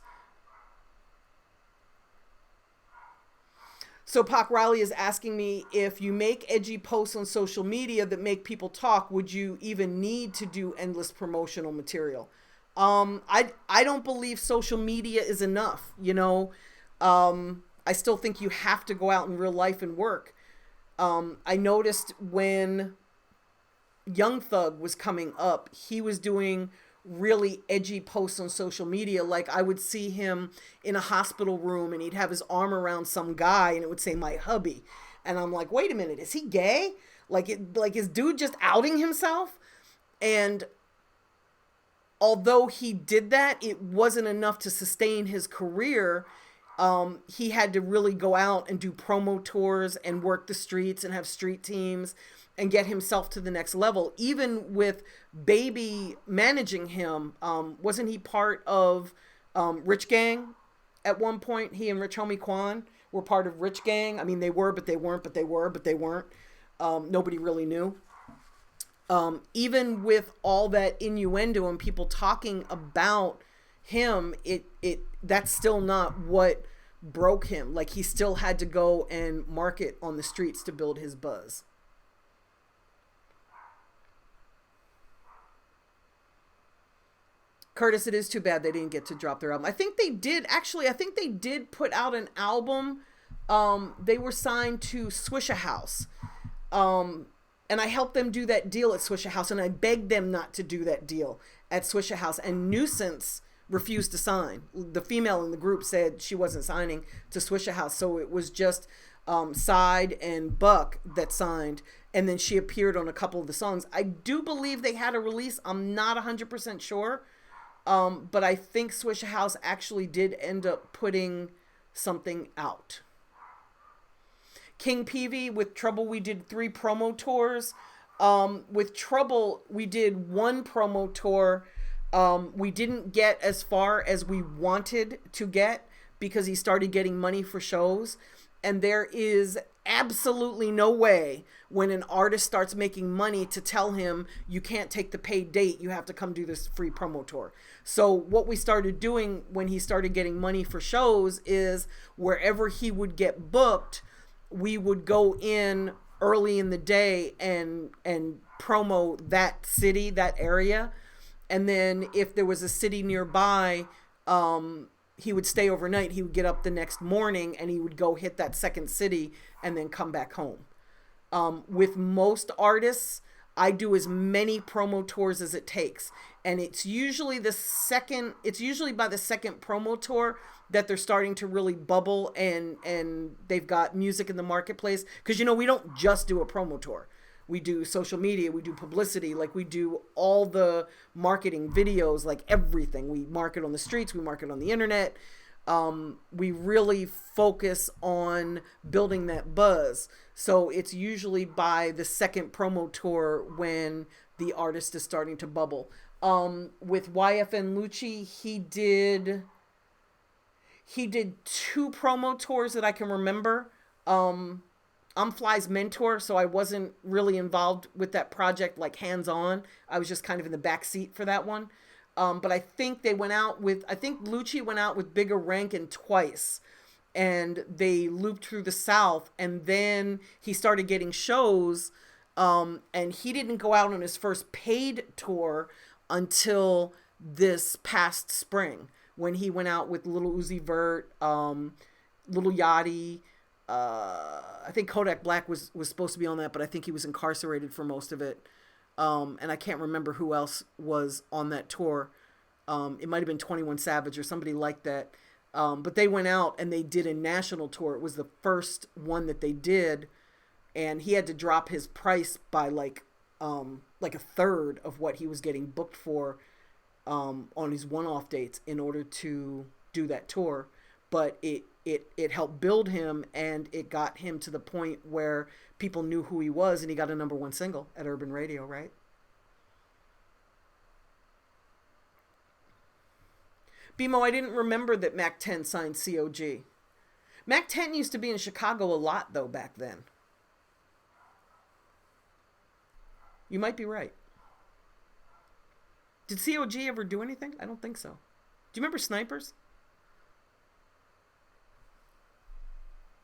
So Pac Riley is asking me, if you make edgy posts on social media that make people talk, would you even need to do endless promotional material? I don't believe social media is enough, you know. I still think you have to go out in real life and work. I noticed when Young Thug was coming up, he was doing really edgy posts on social media. Like I would see him in a hospital room and he'd have his arm around some guy and it would say my hubby. And I'm like, wait a minute, is he gay? Like is dude just outing himself? And although he did that, it wasn't enough to sustain his career. He had to really go out and do promo tours and work the streets and have street teams and get himself to the next level. Even with Baby managing him, wasn't he part of Rich Gang at one point? He and Rich Homie Quan were part of Rich Gang. I mean, they were, but they weren't, but they were, but they weren't. Nobody really knew. Even with all that innuendo and people talking about him, that's still not what broke him. Like he still had to go and market on the streets to build his buzz. Curtis, it is too bad they didn't get to drop their album. I think they did. Actually, I think they did put out an album. They were signed to Swisha House. And I helped them do that deal at Swisha House. And I begged them not to do that deal at Swisha House. And Nuisance refused to sign. The female in the group said she wasn't signing to Swisha House. So it was just Side and Buck that signed. And then she appeared on a couple of the songs. I do believe they had a release. I'm not 100% sure. But I think Swisha House actually did end up putting something out. King Peavy, with Trouble, we did 3 promo tours. With Trouble, we did 1 promo tour. We didn't get as far as we wanted to get because he started getting money for shows. And there is absolutely no way when an artist starts making money to tell him you can't take the paid date, you have to come do this free promo tour. So what we started doing when he started getting money for shows is wherever he would get booked, we would go in early in the day and promo that city, that area. And then if there was a city nearby, he would stay overnight. He would get up the next morning and he would go hit that second city and then come back home. With most artists, I do as many promo tours as it takes. And it's usually by the second promo tour that they're starting to really bubble and they've got music in the marketplace. Because, we don't just do a promo tour. We do social media, we do publicity, like we do all the marketing videos, like everything. We market on the streets, we market on the internet. We really focus on building that buzz. So it's usually by the second promo tour when the artist is starting to bubble. With YFN Lucci, he did 2 promo tours that I can remember. I'm Fly's mentor, so I wasn't really involved with that project, like hands-on. I was just kind of in the back seat for that one. But I think Lucci went out with Bigger Rankin twice, and they looped through the South, and then he started getting shows, and he didn't go out on his first paid tour until this past spring, when he went out with Lil Uzi Vert, Lil Yachty. I think Kodak Black was supposed to be on that, but I think he was incarcerated for most of it. And I can't remember who else was on that tour. It might have been 21 Savage or somebody like that. But they went out and they did a national tour. It was the first one that they did. And he had to drop his price by like a third of what he was getting booked for on his one-off dates in order to do that tour. But it helped build him, and it got him to the point where people knew who he was, and he got a #1 single at Urban Radio, right? BMO, I didn't remember that Mac 10 signed COG. Mac 10 used to be in Chicago a lot, though, back then. You might be right. Did COG ever do anything? I don't think so. Do you remember Snipers?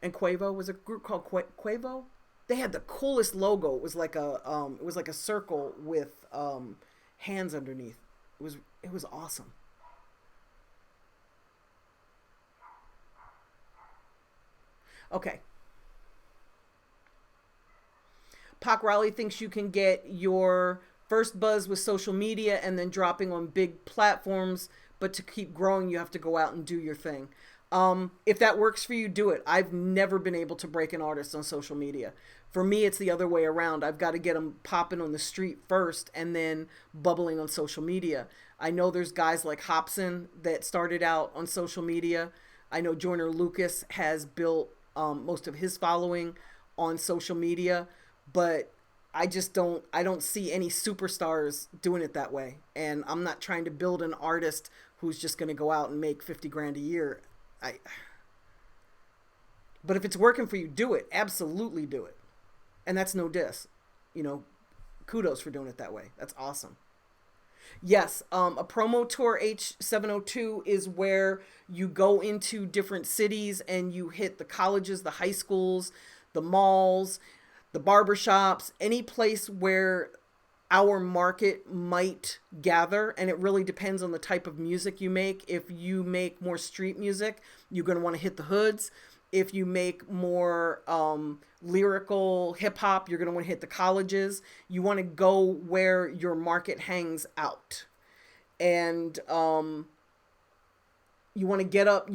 And Quavo was a group called Quavo. They had the coolest logo. It was like a circle with hands underneath. It was awesome. Okay. Pac Riley thinks you can get your first buzz with social media and then dropping on big platforms, but to keep growing, you have to go out and do your thing. If that works for you, do it. I've never been able to break an artist on social media. For me, it's the other way around. I've got to get them popping on the street first and then bubbling on social media. I know there's guys like Hobson that started out on social media. I know Joyner Lucas has built most of his following on social media, but I don't see any superstars doing it that way. And I'm not trying to build an artist who's just going to go out and make 50 grand a year. But if it's working for you, do it. Absolutely do it. And that's no diss. Kudos for doing it that way. That's awesome. Yes, a promo tour H702 is where you go into different cities and you hit the colleges, the high schools, the malls, the barbershops, any place where our market might gather. And it really depends on the type of music you make. If you make more street music, you're going to want to hit the hoods. If you make more lyrical hip hop, you're going to want to hit the colleges. You want to go where your market hangs out. And you want to get up,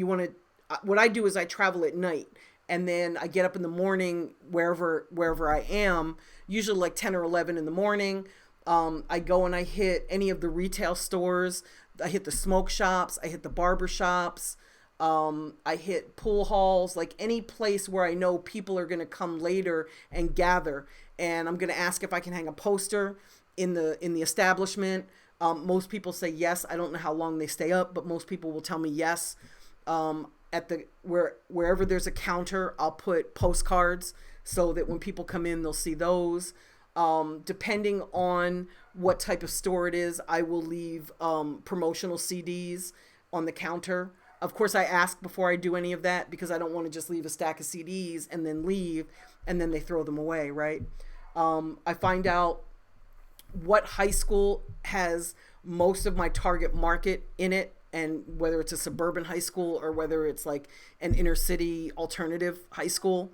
what I do is I travel at night. And then I get up in the morning wherever I am, usually like 10 or 11 in the morning. I go and I hit any of the retail stores. I hit the smoke shops. I hit the barber shops. I hit pool halls, like any place where I know people are going to come later and gather. And I'm going to ask if I can hang a poster in the establishment. Most people say yes. I don't know how long they stay up, but most people will tell me yes. Wherever there's a counter, I'll put postcards so that when people come in, they'll see those. Depending on what type of store it is, I will leave promotional CDs on the counter. Of course, I ask before I do any of that because I don't want to just leave a stack of CDs and then leave and then they throw them away, right? I find out what high school has most of my target market in it, and whether it's a suburban high school or whether it's like an inner city alternative high school,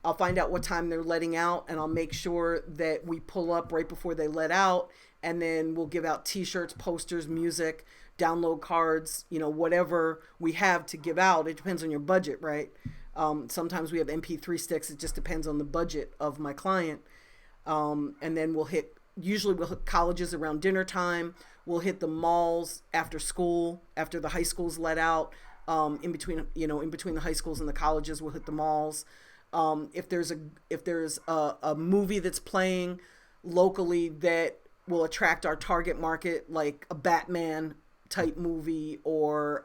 I'll find out what time they're letting out, and I'll make sure that we pull up right before they let out, and then we'll give out t-shirts, posters, music, download cards, whatever we have to give out. It depends on your budget, right? Sometimes we have MP3 sticks. It just depends on the budget of my client. And then usually we'll hit colleges around dinner time. We'll hit the malls after school, after the high schools let out. In between the high schools and the colleges, we'll hit the malls. If there's a movie that's playing locally that will attract our target market, like a Batman type movie, or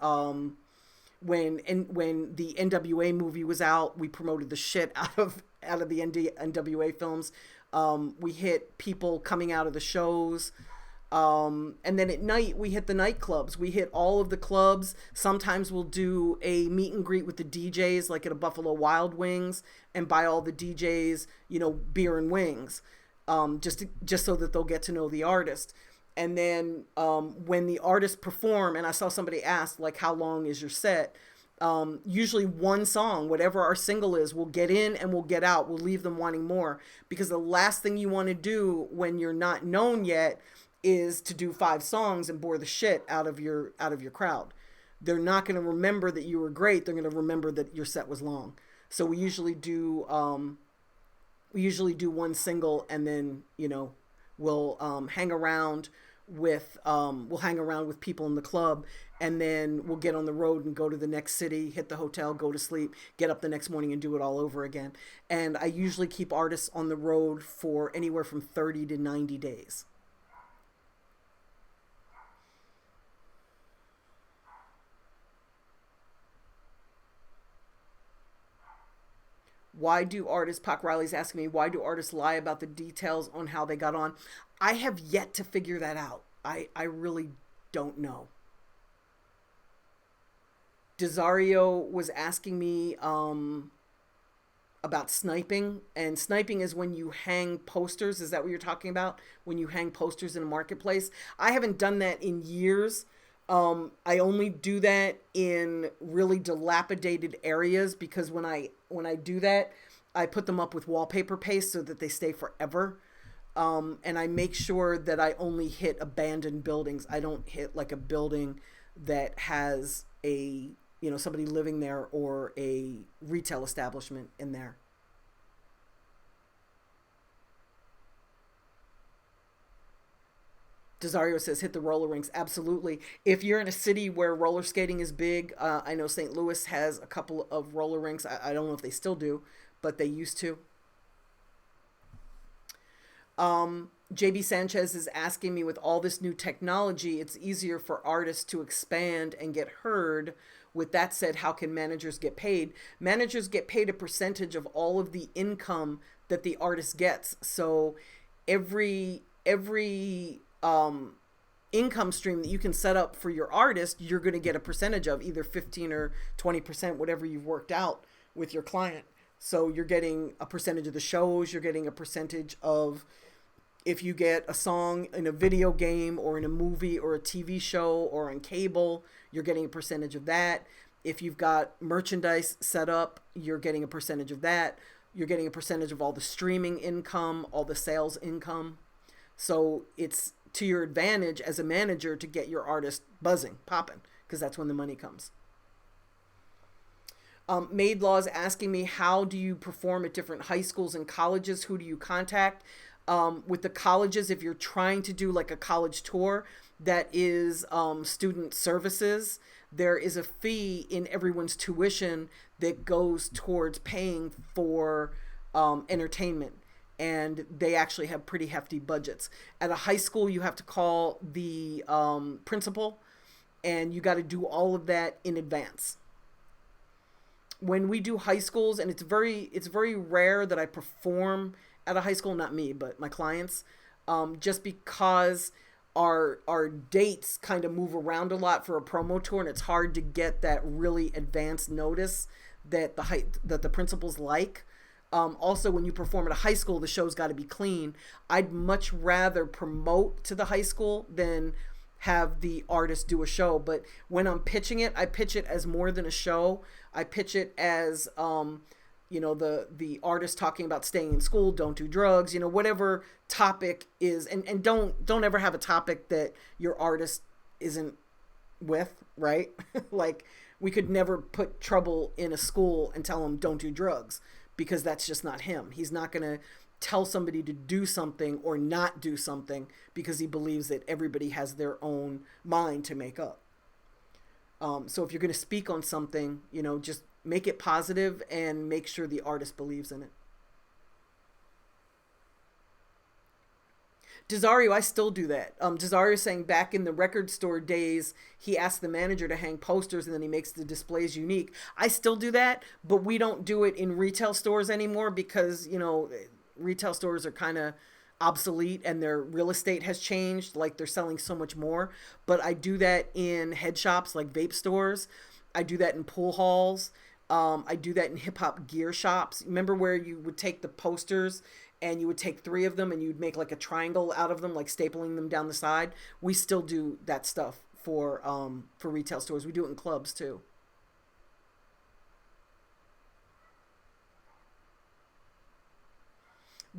when the NWA movie was out, we promoted the shit out of the NWA films. We hit people coming out of the shows. And then at night, we hit the nightclubs. We hit all of the clubs. Sometimes we'll do a meet and greet with the DJs, like at a Buffalo Wild Wings, and buy all the DJs, beer and wings, just so that they'll get to know the artist. And then when the artists perform, and I saw somebody ask, like, how long is your set? Usually one song, whatever our single is, we'll get in and we'll get out. We'll leave them wanting more, because the last thing you want to do when you're not known yet is to do 5 songs and bore the shit out of your crowd. They're not going to remember that you were great. They're going to remember that your set was long. So we usually do one single, and then we'll hang around with people in the club, and then we'll get on the road and go to the next city, hit the hotel, go to sleep, get up the next morning and do it all over again. And I usually keep artists on the road for anywhere from 30 to 90 days. Why do artists, Pac Riley's asking me, why do artists lie about the details on how they got on? I have yet to figure that out. I really don't know. Desario was asking me about sniping, and sniping is when you hang posters. Is that what you're talking about? When you hang posters in a marketplace? I haven't done that in years. I only do that in really dilapidated areas, because when I do that, I put them up with wallpaper paste so that they stay forever. And I make sure that I only hit abandoned buildings. I don't hit like a building that has somebody living there or a retail establishment in there. Desario says, hit the roller rinks. Absolutely. If you're in a city where roller skating is big, I know St. Louis has a couple of roller rinks. I don't know if they still do, but they used to. JB Sanchez is asking me, with all this new technology, it's easier for artists to expand and get heard. With that said, how can managers get paid? Managers get paid a percentage of all of the income that the artist gets. So every income stream that you can set up for your artist, you're going to get a percentage of, either 15 or 20%, whatever you've worked out with your client. So you're getting a percentage of the shows, you're getting a percentage of, if you get a song in a video game or in a movie or a TV show or on cable, you're getting a percentage of that. If you've got merchandise set up, you're getting a percentage of that. You're getting a percentage of all the streaming income, all the sales income. So it's to your advantage as a manager to get your artist buzzing, popping, because that's when the money comes. Maid Law is asking me, how do you perform at different high schools and colleges? Who do you contact? With the colleges, if you're trying to do like a college tour that is student services, there is a fee in everyone's tuition that goes towards paying for entertainment. And they actually have pretty hefty budgets. At a high school, you have to call the principal, and you got to do all of that in advance. When we do high schools, and it's very rare that I perform at a high school, not me, but my clients, just because our dates kind of move around a lot for a promo tour, and it's hard to get that really advanced notice that the principals like. Also, when you perform at a high school, the show's got to be clean. I'd much rather promote to the high school than have the artist do a show. But when I'm pitching it, I pitch it as more than a show. I pitch it as the artist talking about staying in school, don't do drugs, whatever topic is, and don't ever have a topic that your artist isn't with, right? Like, we could never put trouble in a school and tell him don't do drugs, because that's just not him. He's not going to tell somebody to do something or not do something because he believes that everybody has their own mind to make up. So if you're going to speak on something, just make it positive and make sure the artist believes in it. Desario, I still do that. Desario saying back in the record store days, he asked the manager to hang posters and then he makes the displays unique. I still do that, but we don't do it in retail stores anymore because, retail stores are kind of obsolete and their real estate has changed. Like, they're selling so much more. But I do that in head shops like vape stores. I do that in pool halls. I do that in hip hop gear shops. Remember where you would take the posters and you would take 3 of them and you'd make like a triangle out of them, like stapling them down the side? We still do that stuff for retail stores. We do it in clubs too.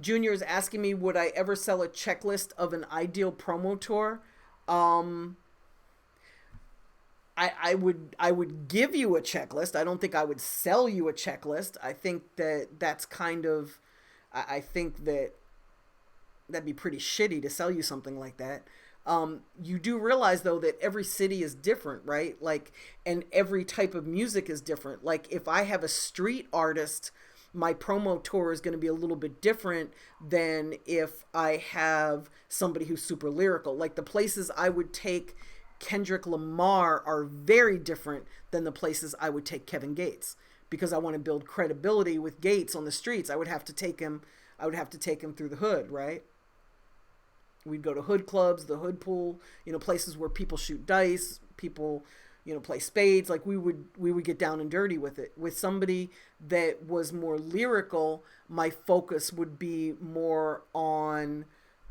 Junior is asking me, would I ever sell a checklist of an ideal promo tour? I would give you a checklist. I don't think I would sell you a checklist. I think that's kind of, I think that'd be pretty shitty to sell you something like that. You do realize though that every city is different, right? Like, and every type of music is different. Like, if I have a street artist, my promo tour is going to be a little bit different than if I have somebody who's super lyrical. Like, the places I would take Kendrick Lamar are very different than the places I would take Kevin Gates, because I want to build credibility with Gates on the streets. I would have to take him through the hood, right? We'd go to hood clubs, the hood pool, places where people shoot dice, people, play spades. Like, we would get down and dirty with it. With somebody that was more lyrical, my focus would be more on,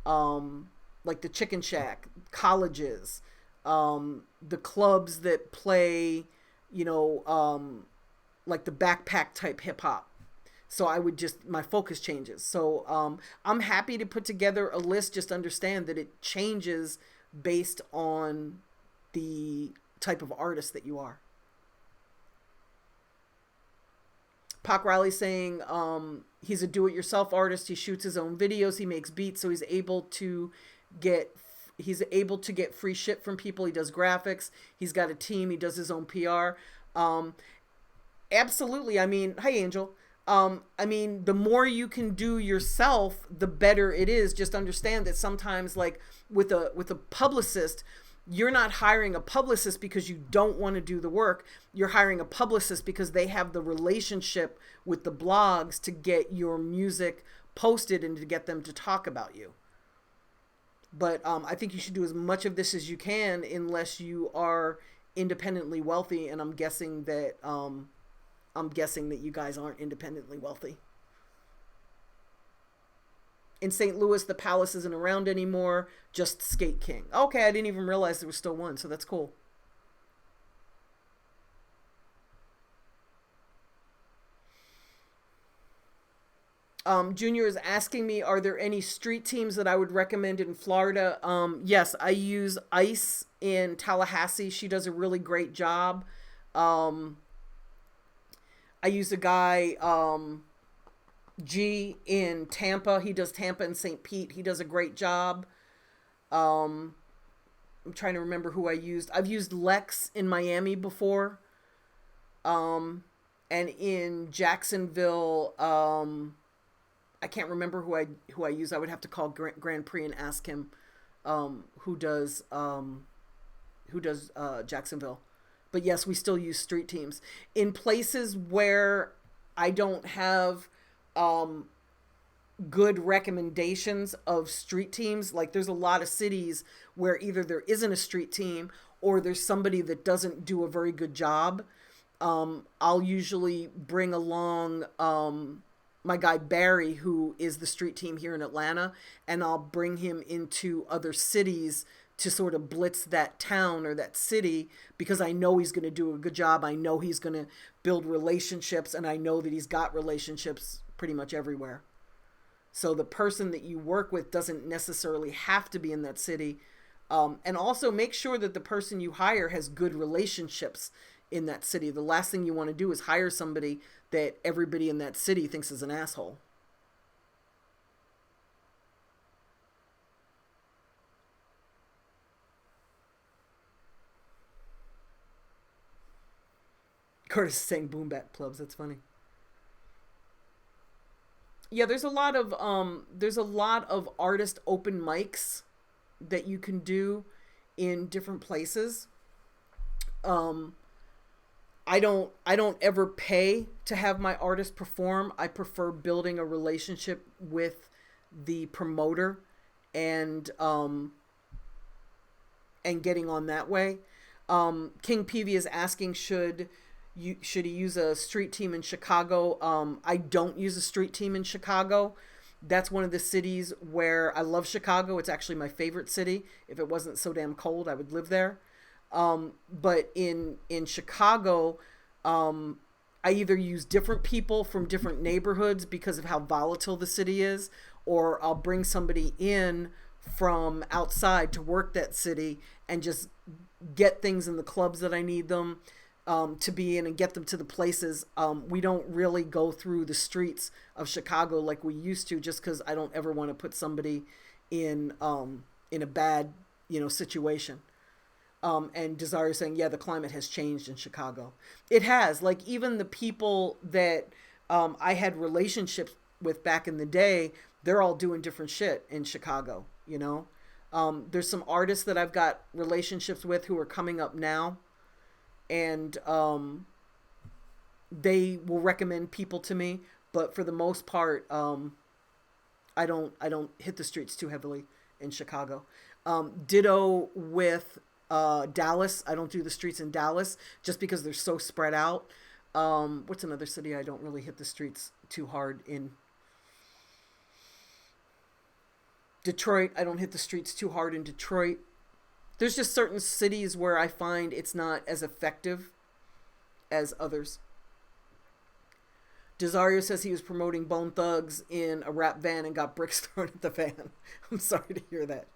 like the Chicken Shack, colleges, the clubs that play, like the backpack type hip hop. So my focus changes. So I'm happy to put together a list. Just understand that it changes based on the type of artist that you are. Pac Riley saying he's a do-it-yourself artist. He shoots his own videos. He makes beats, so he's able to get free shit from people. He does graphics. He's got a team. He does his own PR. Absolutely. I mean, hi, Angel. The more you can do yourself, the better it is. Just understand that sometimes, like with a publicist, you're not hiring a publicist because you don't want to do the work. You're hiring a publicist because they have the relationship with the blogs to get your music posted and to get them to talk about you. But I think you should do as much of this as you can, unless you are independently wealthy. And I'm guessing that you guys aren't independently wealthy. In St. Louis, the Palace isn't around anymore, just Skate King. Okay, I didn't even realize there was still one, so that's cool. Junior is asking me, are there any street teams that I would recommend in Florida? Yes, I use Ice in Tallahassee. She does a really great job. I use a guy, G in Tampa. He does Tampa and St. Pete. He does a great job. I'm trying to remember who I used. I've used Lex in Miami before. And in Jacksonville, I can't remember who I use. I would have to call Grand Prix and ask him who does Jacksonville. But yes, we still use street teams. In places where I don't have good recommendations of street teams, like there's a lot of cities where either there isn't a street team or there's somebody that doesn't do a very good job. I'll usually bring along my guy Barry, who is the street team here in Atlanta, and I'll bring him into other cities to sort of blitz that town or that city, because I know he's going to do a good job. I know he's going to build relationships, and I know that he's got relationships pretty much everywhere. So the person that you work with doesn't necessarily have to be in that city. And also make sure that the person you hire has good relationships in that city. The last thing you want to do is hire somebody that everybody in that city thinks is an asshole. Curtis is saying boom bap clubs. That's funny. Yeah, there's a lot of artist open mics that you can do in different places. I don't ever pay to have my artist perform. I prefer building a relationship with the promoter and getting on that way. King Peavy is asking, should he use a street team in Chicago? I don't use a street team in Chicago. That's one of the cities where I love Chicago. It's actually my favorite city. If it wasn't so damn cold, I would live there. But in Chicago, I either use different people from different neighborhoods because of how volatile the city is, or I'll bring somebody in from outside to work that city and just get things in the clubs that I need them to be in and get them to the places. We don't really go through the streets of Chicago like we used to, just because I don't ever want to put somebody in a bad, situation. And Desire is saying, yeah, the climate has changed in Chicago. It has. Like, even the people that I had relationships with back in the day, they're all doing different shit in Chicago, There's some artists that I've got relationships with who are coming up now, and they will recommend people to me, but for the most part, I don't hit the streets too heavily in Chicago. Ditto with Dallas. I don't do the streets in Dallas just because they're so spread out. What's another city I don't really hit the streets too hard in? Detroit. I don't hit the streets too hard in Detroit. There's just certain cities where I find it's not as effective as others. Desario says he was promoting Bone Thugs in a rap van and got bricks thrown at the van. I'm sorry to hear that.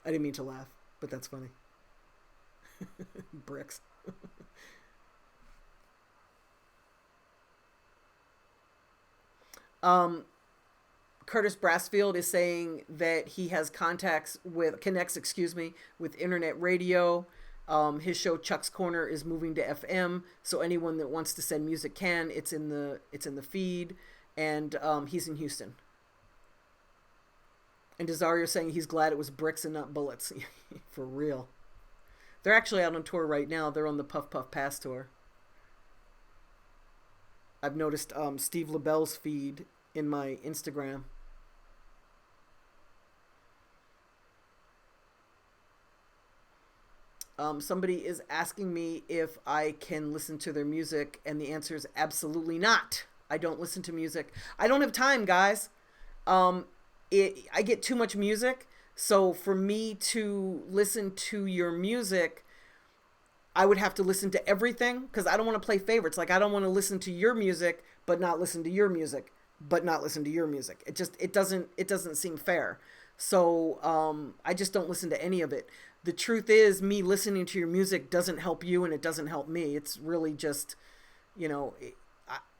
I didn't mean to laugh, but that's funny. Bricks. Curtis Brassfield is saying that he has connects with internet radio. His show Chuck's Corner is moving to FM, so anyone that wants to send music can. It's in the feed, and he's in Houston. And Desario is saying he's glad it was bricks and not bullets. For real. They're actually out on tour right now. They're on the Puff Puff Pass tour. I've noticed Steve LaBelle's feed in my Instagram. Somebody is asking me if I can listen to their music, and the answer is absolutely not. I don't listen to music. I don't have time, guys. I get too much music, so for me to listen to your music, I would have to listen to everything, because I don't want to play favorites. Like, I don't want to listen to your music, but not listen to your music, but not listen to your music. It doesn't seem fair. So I just don't listen to any of it. The truth is, me listening to your music doesn't help you, and it doesn't help me. It's really just,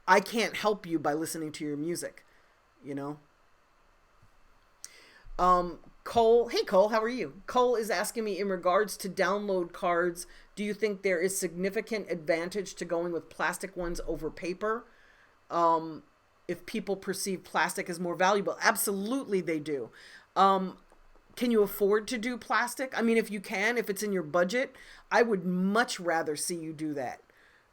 I can't help you by listening to your music, Cole, hey Cole, how are you? Cole is asking me, in regards to download cards, do you think there is significant advantage to going with plastic ones over paper? If people perceive plastic as more valuable? Absolutely they do. Can you afford to do plastic? I mean, if you can, if it's in your budget, I would much rather see you do that.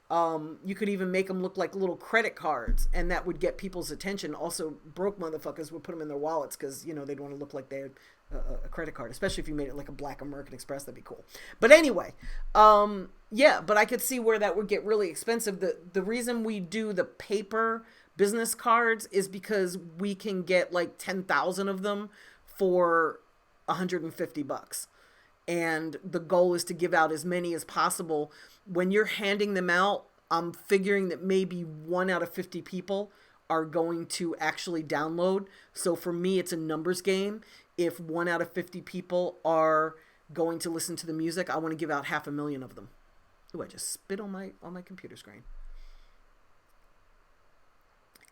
You could even make them look like little credit cards, and that would get people's attention. Also, broke motherfuckers would put them in their wallets because, they'd want to look like they had a credit card, especially if you made it like a black American Express. That'd be cool. But anyway, yeah, but I could see where that would get really expensive. The reason we do the paper business cards is because we can get like 10,000 of them for $150. And the goal is to give out as many as possible. When you're handing them out, I'm figuring that maybe 1 out of 50 people are going to actually download. So for me, it's a numbers game. If 1 out of 50 people are going to listen to the music, I want to give out 500,000 of them. Ooh, I just spit on my computer screen.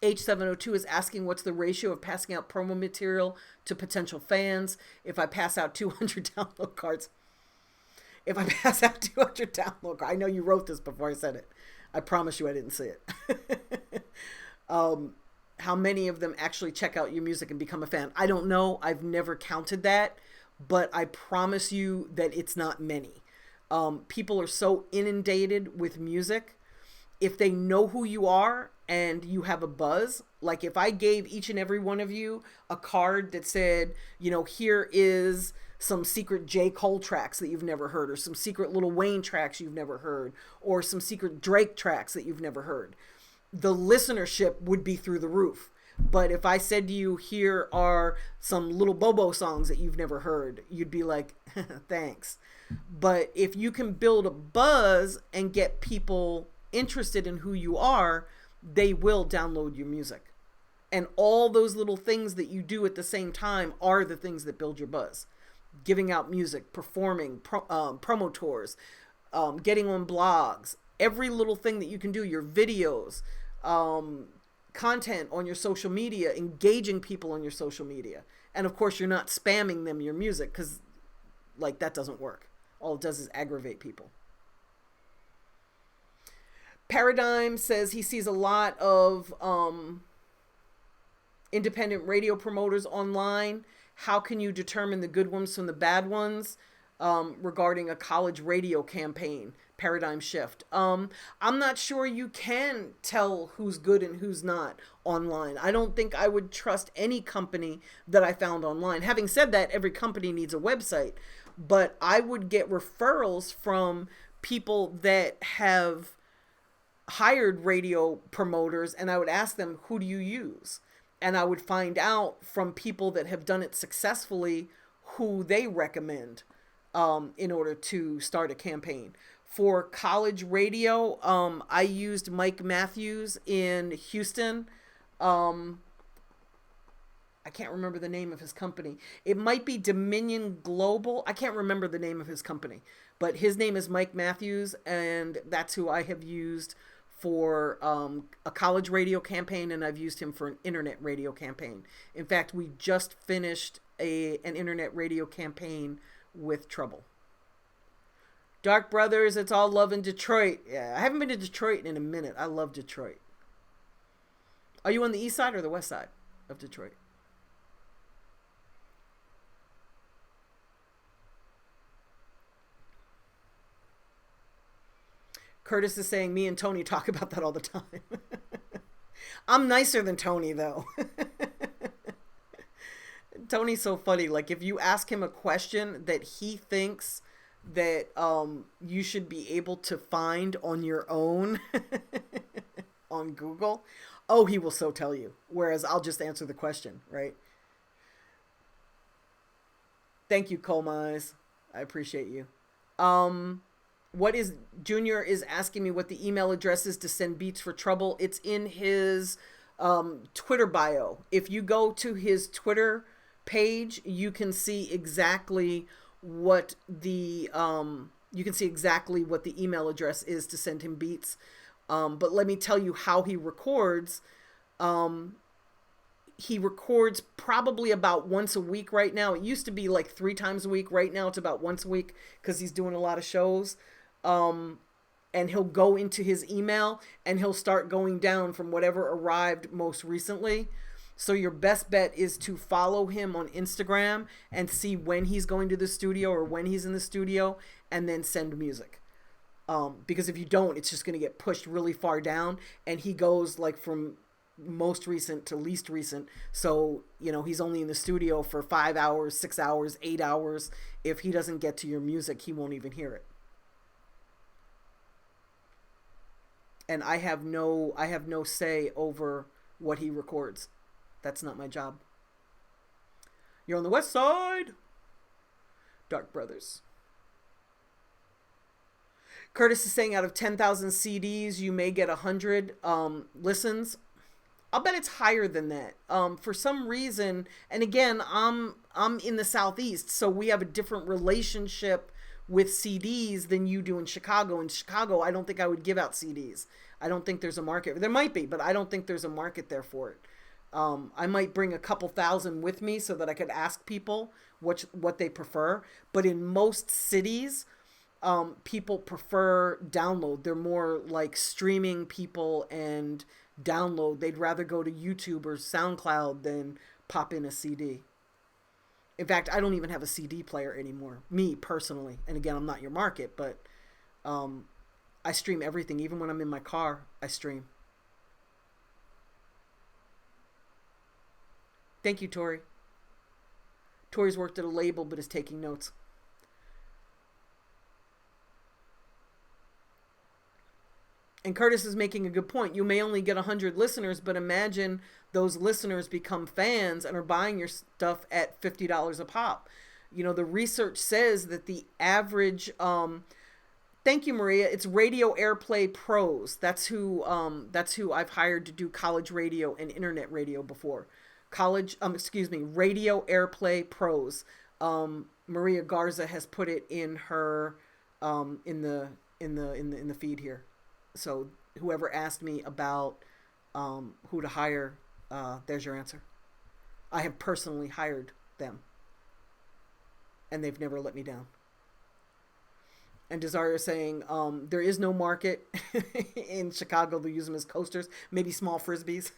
H702 is asking what's the ratio of passing out promo material to potential fans. If I pass out 200 download cards. If I pass out 200 download cards. I know you wrote this before I said it. I promise you I didn't see it. How many of them actually check out your music and become a fan? I don't know. I've never counted that. But I promise you that it's not many. People are so inundated with music. If they know who you are and you have a buzz, like if I gave each and every one of you a card that said, you know, here is some secret J. Cole tracks that you've never heard, or some secret Lil Wayne tracks you've never heard, or some secret Drake tracks that you've never heard, the listenership would be through the roof. But if I said to you, here are some Little Bobo songs that you've never heard, you'd be like, thanks. But if you can build a buzz and get people interested in who you are, they will download your music. And all those little things that you do at the same time are the things that build your buzz. Giving out music, performing, promo tours, getting on blogs, every little thing that you can do, your videos, content on your social media, engaging people on your social media. And of course, you're not spamming them your music, because like that doesn't work. All it does is aggravate people. Paradigm says he sees a lot of independent radio promoters online. How can you determine the good ones from the bad ones regarding a college radio campaign? Paradigm shift. I'm not sure you can tell who's good and who's not online. I don't think I would trust any company that I found online. Having said that, every company needs a website, but I would get referrals from people that have hired radio promoters, and I would ask them, who do you use? And I would find out from people that have done it successfully who they recommend in order to start a campaign. For college radio, I used Mike Matthews in Houston. I can't remember the name of his company. It might be Dominion Global. I can't remember the name of his company, but his name is Mike Matthews, and that's who I have used for a college radio campaign, and I've used him for an internet radio campaign. In fact, we just finished an internet radio campaign with Trouble. Dark Brothers, it's all love in Detroit. Yeah, I haven't been to Detroit in a minute. I love Detroit. Are you on the east side or the west side of Detroit? Curtis is saying, me and Tony talk about that all the time. I'm nicer than Tony, though. Tony's so funny. Like, if you ask him a question that he thinks that you should be able to find on your own on Google, oh, he will so tell you. Whereas I'll just answer the question, right? Thank you, Cole Mize. I appreciate you. What is Junior is asking me what the email address is to send beats for Trouble. It's in his Twitter bio. If you go to his Twitter page, you can see exactly what the email address is to send him beats. But let me tell you how he records. He records probably about once a week right now. It used to be like 3 times a week. Right now it's about once a week because he's doing a lot of shows. And he'll go into his email and he'll start going down from whatever arrived most recently. So your best bet is to follow him on Instagram and see when he's going to the studio or when he's in the studio, and then send music. Because if you don't, it's just going to get pushed really far down, and he goes like from most recent to least recent. So, you know, he's only in the studio for 5 hours, 6 hours, 8 hours. If he doesn't get to your music, he won't even hear it. And I have no say over what he records. That's not my job. You're on the west side. Dark Brothers. Curtis is saying out of 10,000 CDs, you may get 100 listens. I'll bet it's higher than that. For some reason, and again, I'm in the Southeast, so we have a different relationship with CDs than you do in Chicago. In Chicago, I don't think I would give out CDs. I don't think there's a market. There might be, but I don't think there's a market there for it. I might bring a couple thousand with me so that I could ask people what they prefer. But in most cities, people prefer download. They're more like streaming people and download. They'd rather go to YouTube or SoundCloud than pop in a CD. In fact, I don't even have a CD player anymore, me personally. And again, I'm not your market, but I stream everything. Even when I'm in my car, I stream. Thank you, Tori. Tori's worked at a label but is taking notes. And Curtis is making a good point. You may only get 100 listeners, but imagine those listeners become fans and are buying your stuff at $50 a pop. You know, the research says that the average, thank you, Maria, it's Radio Airplay Pros. That's who I've hired to do college radio and internet radio before. Radio Airplay Pros. Maria Garza has put it in her, in the feed here. So whoever asked me about who to hire, there's your answer. I have personally hired them, and they've never let me down. And Desario saying there is no market in Chicago. They use them as coasters, maybe small frisbees.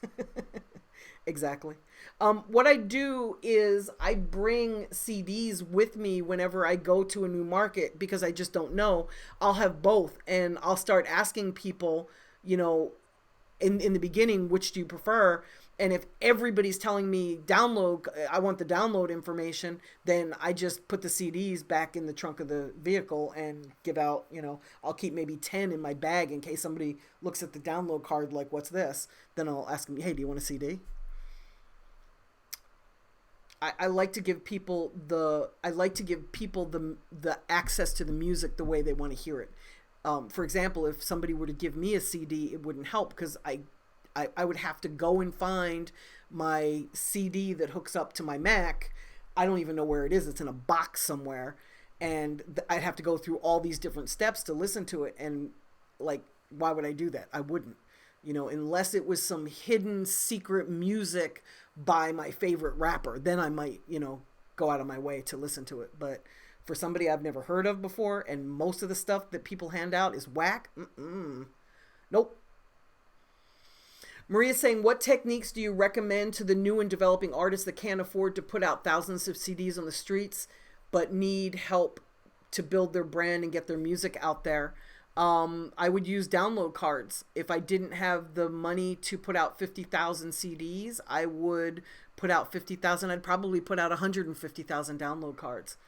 Exactly. What I do is I bring CDs with me whenever I go to a new market because I just don't know. I'll have both, and I'll start asking people, you know, in the beginning, which do you prefer? And if everybody's telling me download, I want the download information, then I just put the CDs back in the trunk of the vehicle and give out, you know, I'll keep maybe 10 in my bag in case somebody looks at the download card like, what's this? Then I'll ask them, hey, do you want a CD? I like to give people the access to the music the way they want to hear it. For example, if somebody were to give me a CD, it wouldn't help because I would have to go and find my CD that hooks up to my Mac. I don't even know where it is. It's in a box somewhere. And I'd have to go through all these different steps to listen to it. And like, why would I do that? I wouldn't, you know, unless it was some hidden secret music by my favorite rapper, then I might, you know, go out of my way to listen to it. But for somebody I've never heard of before, and most of the stuff that people hand out is whack, nope. Maria's saying, what techniques do you recommend to the new and developing artists that can't afford to put out thousands of CDs on the streets, but need help to build their brand and get their music out there? I would use download cards. If I didn't have the money to put out 50,000 CDs, I would put out 50,000. I'd probably put out 150,000 download cards.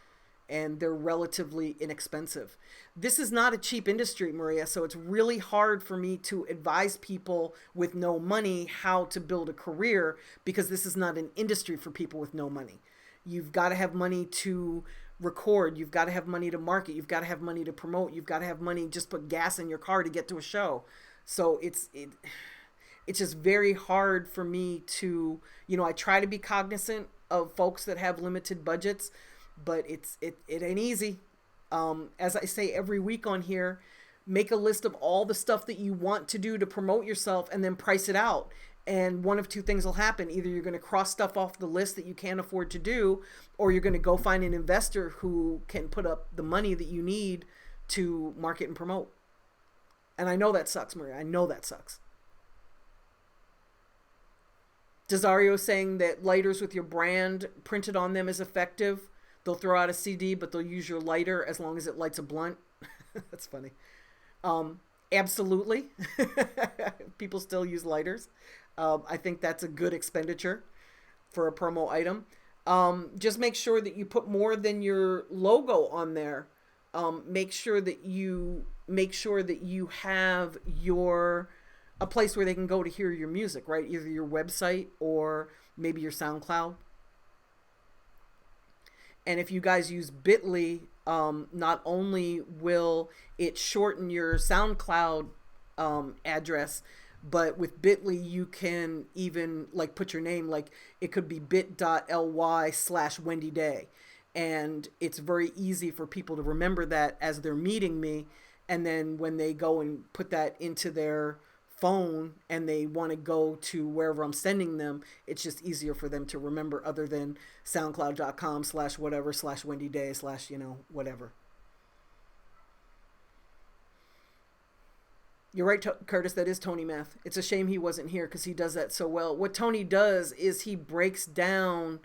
And they're relatively inexpensive. This is not a cheap industry, Maria, so it's really hard for me to advise people with no money how to build a career because this is not an industry for people with no money. You've got to have money to record. You've got to have money to market. You've got to have money to promote. You've got to have money, just put gas in your car to get to a show. So it's just very hard for me to, you know, I try to be cognizant of folks that have limited budgets, but it ain't easy. As I say every week on here, make a list of all the stuff that you want to do to promote yourself and then price it out. And one of two things will happen. Either you're going to cross stuff off the list that you can't afford to do, or you're going to go find an investor who can put up the money that you need to market and promote. And I know that sucks, Maria. I know that sucks. Desario saying that lighters with your brand printed on them is effective. They'll throw out a CD, but they'll use your lighter as long as it lights a blunt. That's funny. Absolutely. People still use lighters. I think that's a good expenditure for a promo item. Just make sure that you put more than your logo on there. Make sure that you have your a place where they can go to hear your music, right? Either your website or maybe your SoundCloud. And if you guys use Bitly, not only will it shorten your SoundCloud address, but with Bitly, you can even like put your name, like it could be bit.ly/Wendy Day. And it's very easy for people to remember that as they're meeting me. And then when they go and put that into their phone and they want to go to wherever I'm sending them, it's just easier for them to remember, other than soundcloud.com/whatever/Wendy Day/ whatever. You're right, Curtis. That is Tony Math. It's a shame he wasn't here because he does that so well. What Tony does is he breaks down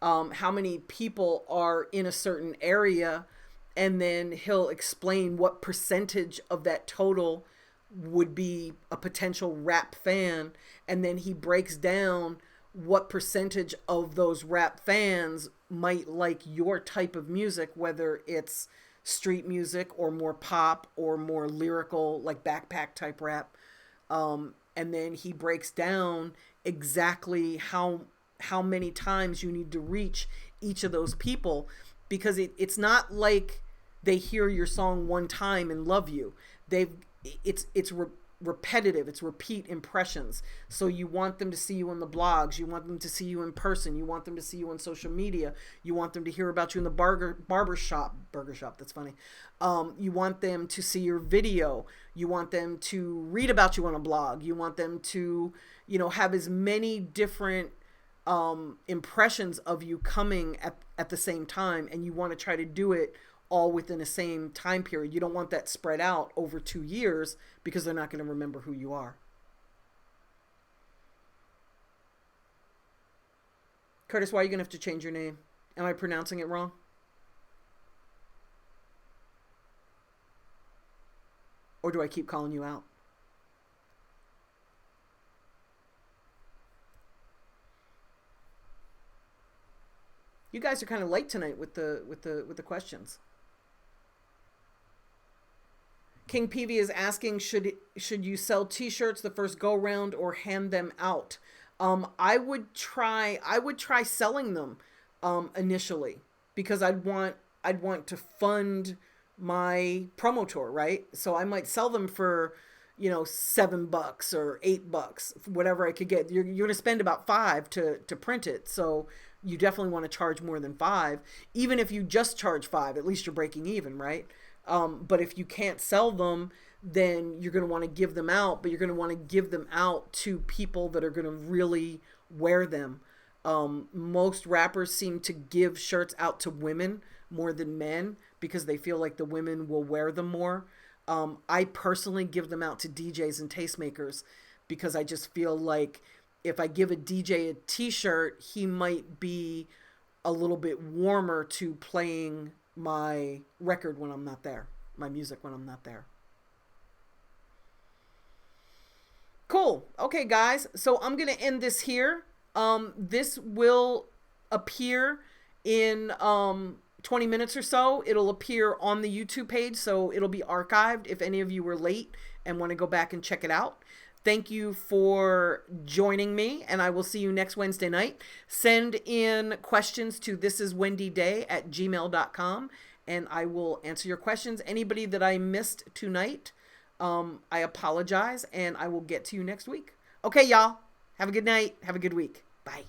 how many people are in a certain area, and then he'll explain what percentage of that total would be a potential rap fan. And then he breaks down what percentage of those rap fans might like your type of music, whether it's street music or more pop or more lyrical, like backpack type rap. And then he breaks down exactly how many times you need to reach each of those people, because it's not like they hear your song one time and love you. It's repetitive. It's repeat impressions. So you want them to see you on the blogs. You want them to see you in person. You want them to see you on social media. You want them to hear about you in the burger shop. That's funny. You want them to see your video. You want them to read about you on a blog. You want them to, have as many different impressions of you coming at the same time. And you want to try to do it all within the same time period. You don't want that spread out over 2 years, because they're not going to remember who you are. Curtis, why are you going to have to change your name? Am I pronouncing it wrong? Or do I keep calling you out? You guys are kind of late tonight with the questions. King Peavy is asking, should you sell t-shirts the first go round or hand them out? I would try selling them initially, because I'd want to fund my promo tour, right? So I might sell them for $7 or $8, whatever I could get. You're going to spend about $5 to print it, so you definitely want to charge more than $5. Even if you just charge $5, at least you're breaking even, right? But if you can't sell them, then you're going to want to give them out, but you're going to want to give them out to people that are going to really wear them. Most rappers seem to give shirts out to women more than men, because they feel like the women will wear them more. I personally give them out to DJs and tastemakers, because I just feel like if I give a DJ a t-shirt, he might be a little bit warmer to playing my record when I'm not there, my music when I'm not there. Cool. Okay, guys. So I'm going to end this here. This will appear in 20 minutes or so. It'll appear on the YouTube page, so it'll be archived if any of you were late and want to go back and check it out. Thank you for joining me, and I will see you next Wednesday night. Send in questions to thisiswendyday@gmail.com, and I will answer your questions. Anybody that I missed tonight, I apologize, and I will get to you next week. Okay, y'all. Have a good night. Have a good week. Bye.